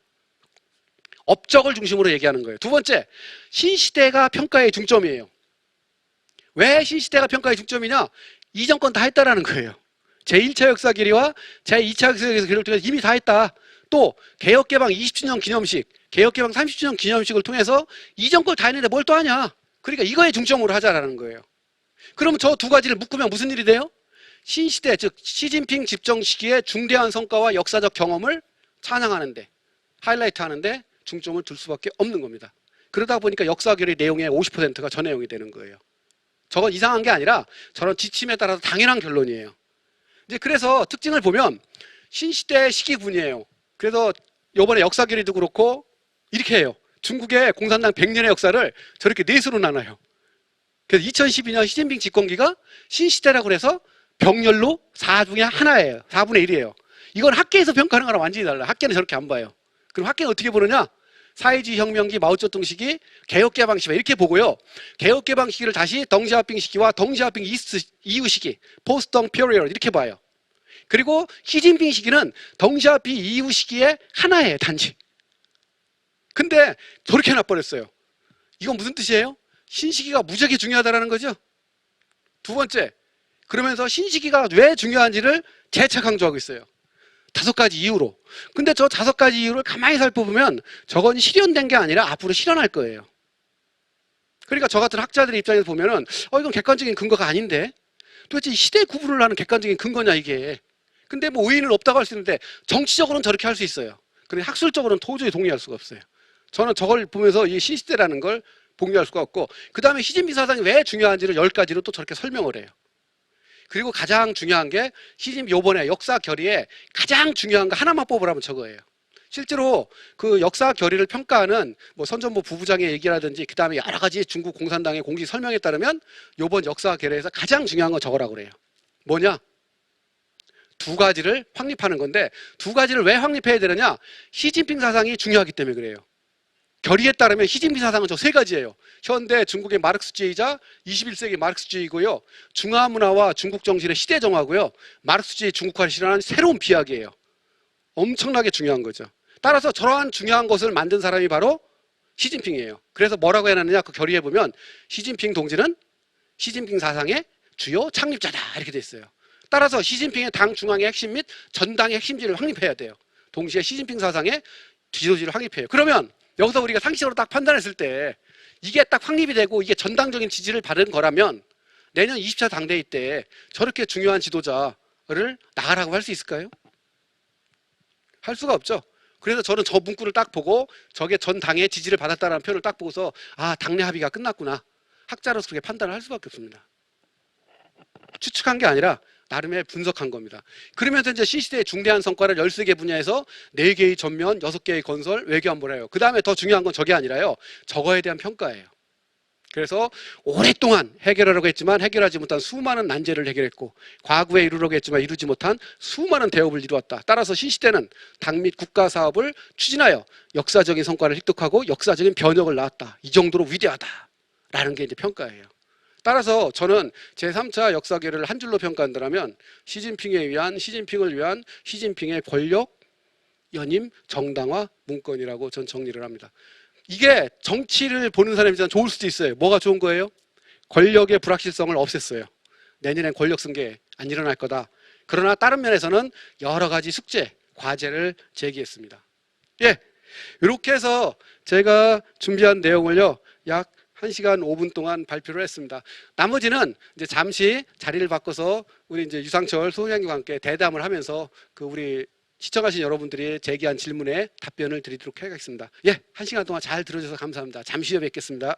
[SPEAKER 3] 업적을 중심으로 얘기하는 거예요. 두 번째, 신시대가 평가의 중점이에요. 왜 신시대가 평가의 중점이냐? 이전 건 다 했다라는 거예요. 제1차 역사 결의와 제2차 역사 결의를 통해서 이미 다 했다. 또 개혁개방 20주년 기념식, 개혁개방 30주년 기념식을 통해서 이전 걸 다 했는데 뭘 또 하냐? 그러니까 이거에 중점으로 하자라는 거예요. 그러면 저 두 가지를 묶으면 무슨 일이 돼요? 신시대, 즉 시진핑 집정 시기의 중대한 성과와 역사적 경험을 찬양하는데, 하이라이트 하는데 중점을 둘 수밖에 없는 겁니다. 그러다 보니까 역사 결의 내용의 50%가 저 내용이 되는 거예요. 저건 이상한 게 아니라 저런 지침에 따라서 당연한 결론이에요. 이제 그래서 특징을 보면 신시대 시기군이에요. 그래서 이번에 역사 결의도 그렇고 이렇게 해요. 중국의 공산당 100년의 역사를 저렇게 넷으로 나눠요. 그래서 2012년 시진핑 집권기가 신시대라고 해서 병렬로 4 중에 하나예요. 4분의 1이에요. 이건 학계에서 평가하는 거랑 완전히 달라요. 학계는 저렇게 안 봐요. 그럼 학계는 어떻게 보느냐? 사회주의 혁명기 마오쩌둥 시기 개혁개방 시기 이렇게 보고요. 개혁개방 시기를 다시 덩시아핑 시기와 덩시아핑 이후 시기 포스트 피리어드 이렇게 봐요. 그리고 시진핑 시기는 덩시아핑 이후 시기의 하나예요. 단지. 근데 저렇게 놔버렸어요. 이건 무슨 뜻이에요? 신시기가 무지하게 중요하다는 거죠. 두 번째, 그러면서 신시기가 왜 중요한지를 재차 강조하고 있어요. 5가지 이유로. 근데 저 5가지 이유를 가만히 살펴보면 저건 실현된 게 아니라 앞으로 실현할 거예요. 그러니까 저 같은 학자들의 입장에서 보면은 이건 객관적인 근거가 아닌데 도대체 시대 구분을 하는 객관적인 근거냐 이게. 근데 뭐 의의는 없다고 할 수 있는데 정치적으로는 저렇게 할 수 있어요. 그런데 학술적으로는 도저히 동의할 수가 없어요. 저는 저걸 보면서 이 신시대라는 걸 봉기할 수가 없고, 그 다음에 시진핑 사상이 왜 중요한지를 10가지로 또 저렇게 설명을 해요. 그리고 가장 중요한 게 시진핑 요번에 역사 결의에 가장 중요한 거 하나만 뽑으라면 저거예요. 실제로 그 역사 결의를 평가하는 뭐 선전보 부부장의 얘기라든지 그 다음에 여러 가지 중국 공산당의 공식 설명에 따르면 요번 역사 결의에서 가장 중요한 건 저거라고 그래요. 뭐냐? 2가지를 확립하는 건데, 2가지를 왜 확립해야 되느냐? 시진핑 사상이 중요하기 때문에 그래요. 결의에 따르면 시진핑 사상은 저 3가지예요. 현대 중국의 마르크스주의자, 21세기 마르크스주의고요. 중화문화와 중국 정신의 시대정화고요. 마르크스주의 중국화를 실현한 새로운 비약이에요. 엄청나게 중요한 거죠. 따라서 저러한 중요한 것을 만든 사람이 바로 시진핑이에요. 그래서 뭐라고 해놨느냐? 그 결의에 보면 시진핑 동지는 시진핑 사상의 주요 창립자다 이렇게 돼 있어요. 따라서 시진핑의 당 중앙의 핵심 및 전당의 핵심지를 확립해야 돼요. 동시에 시진핑 사상의 지도지를 확립해요. 그러면 여기서 우리가 상식적으로 딱 판단했을 때 이게 딱 확립이 되고 이게 전당적인 지지를 받은 거라면 내년 20차 당대회 때 저렇게 중요한 지도자를 나가라고 할 수 있을까요? 할 수가 없죠. 그래서 저는 저 문구를 딱 보고 저게 전 당의 지지를 받았다는 표현을 딱 보고서 아, 당내 합의가 끝났구나. 학자로서 그렇게 판단을 할 수밖에 없습니다. 추측한 게 아니라 나름의 분석한 겁니다. 그러면서 이제 신시대의 중대한 성과를 13개 분야에서 4개의 전면, 6개의 건설, 외교안보를 해요. 그 다음에 더 중요한 건 저게 아니라요. 저거에 대한 평가예요. 그래서 오랫동안 해결하려고 했지만 해결하지 못한 수많은 난제를 해결했고, 과거에 이루려고 했지만 이루지 못한 수많은 대업을 이루었다. 따라서 신시대는 당 및 국가 사업을 추진하여 역사적인 성과를 획득하고 역사적인 변혁을 낳았다. 이 정도로 위대하다라는 게 이제 평가예요. 따라서 저는 제3차 역사 결의를 한 줄로 평가한다면 시진핑을 위한 시진핑의 권력, 연임, 정당화, 문건이라고 전 정리를 합니다. 이게 정치를 보는 사람이 좋을 수도 있어요. 뭐가 좋은 거예요? 권력의 불확실성을 없앴어요. 내년엔 권력 승계 안 일어날 거다. 그러나 다른 면에서는 여러 가지 숙제, 과제를 제기했습니다. 예, 이렇게 해서 제가 준비한 내용을요, 약 1시간 5분 동안 발표를 했습니다. 나머지는 이제 잠시 자리를 바꿔서 우리 이제 유상철 소장님과 함께 대담을 하면서 그 우리 시청하신 여러분들이 제기한 질문에 답변을 드리도록 하겠습니다. 예, 1시간 동안 잘 들어주셔서 감사합니다. 잠시 후에 뵙겠습니다.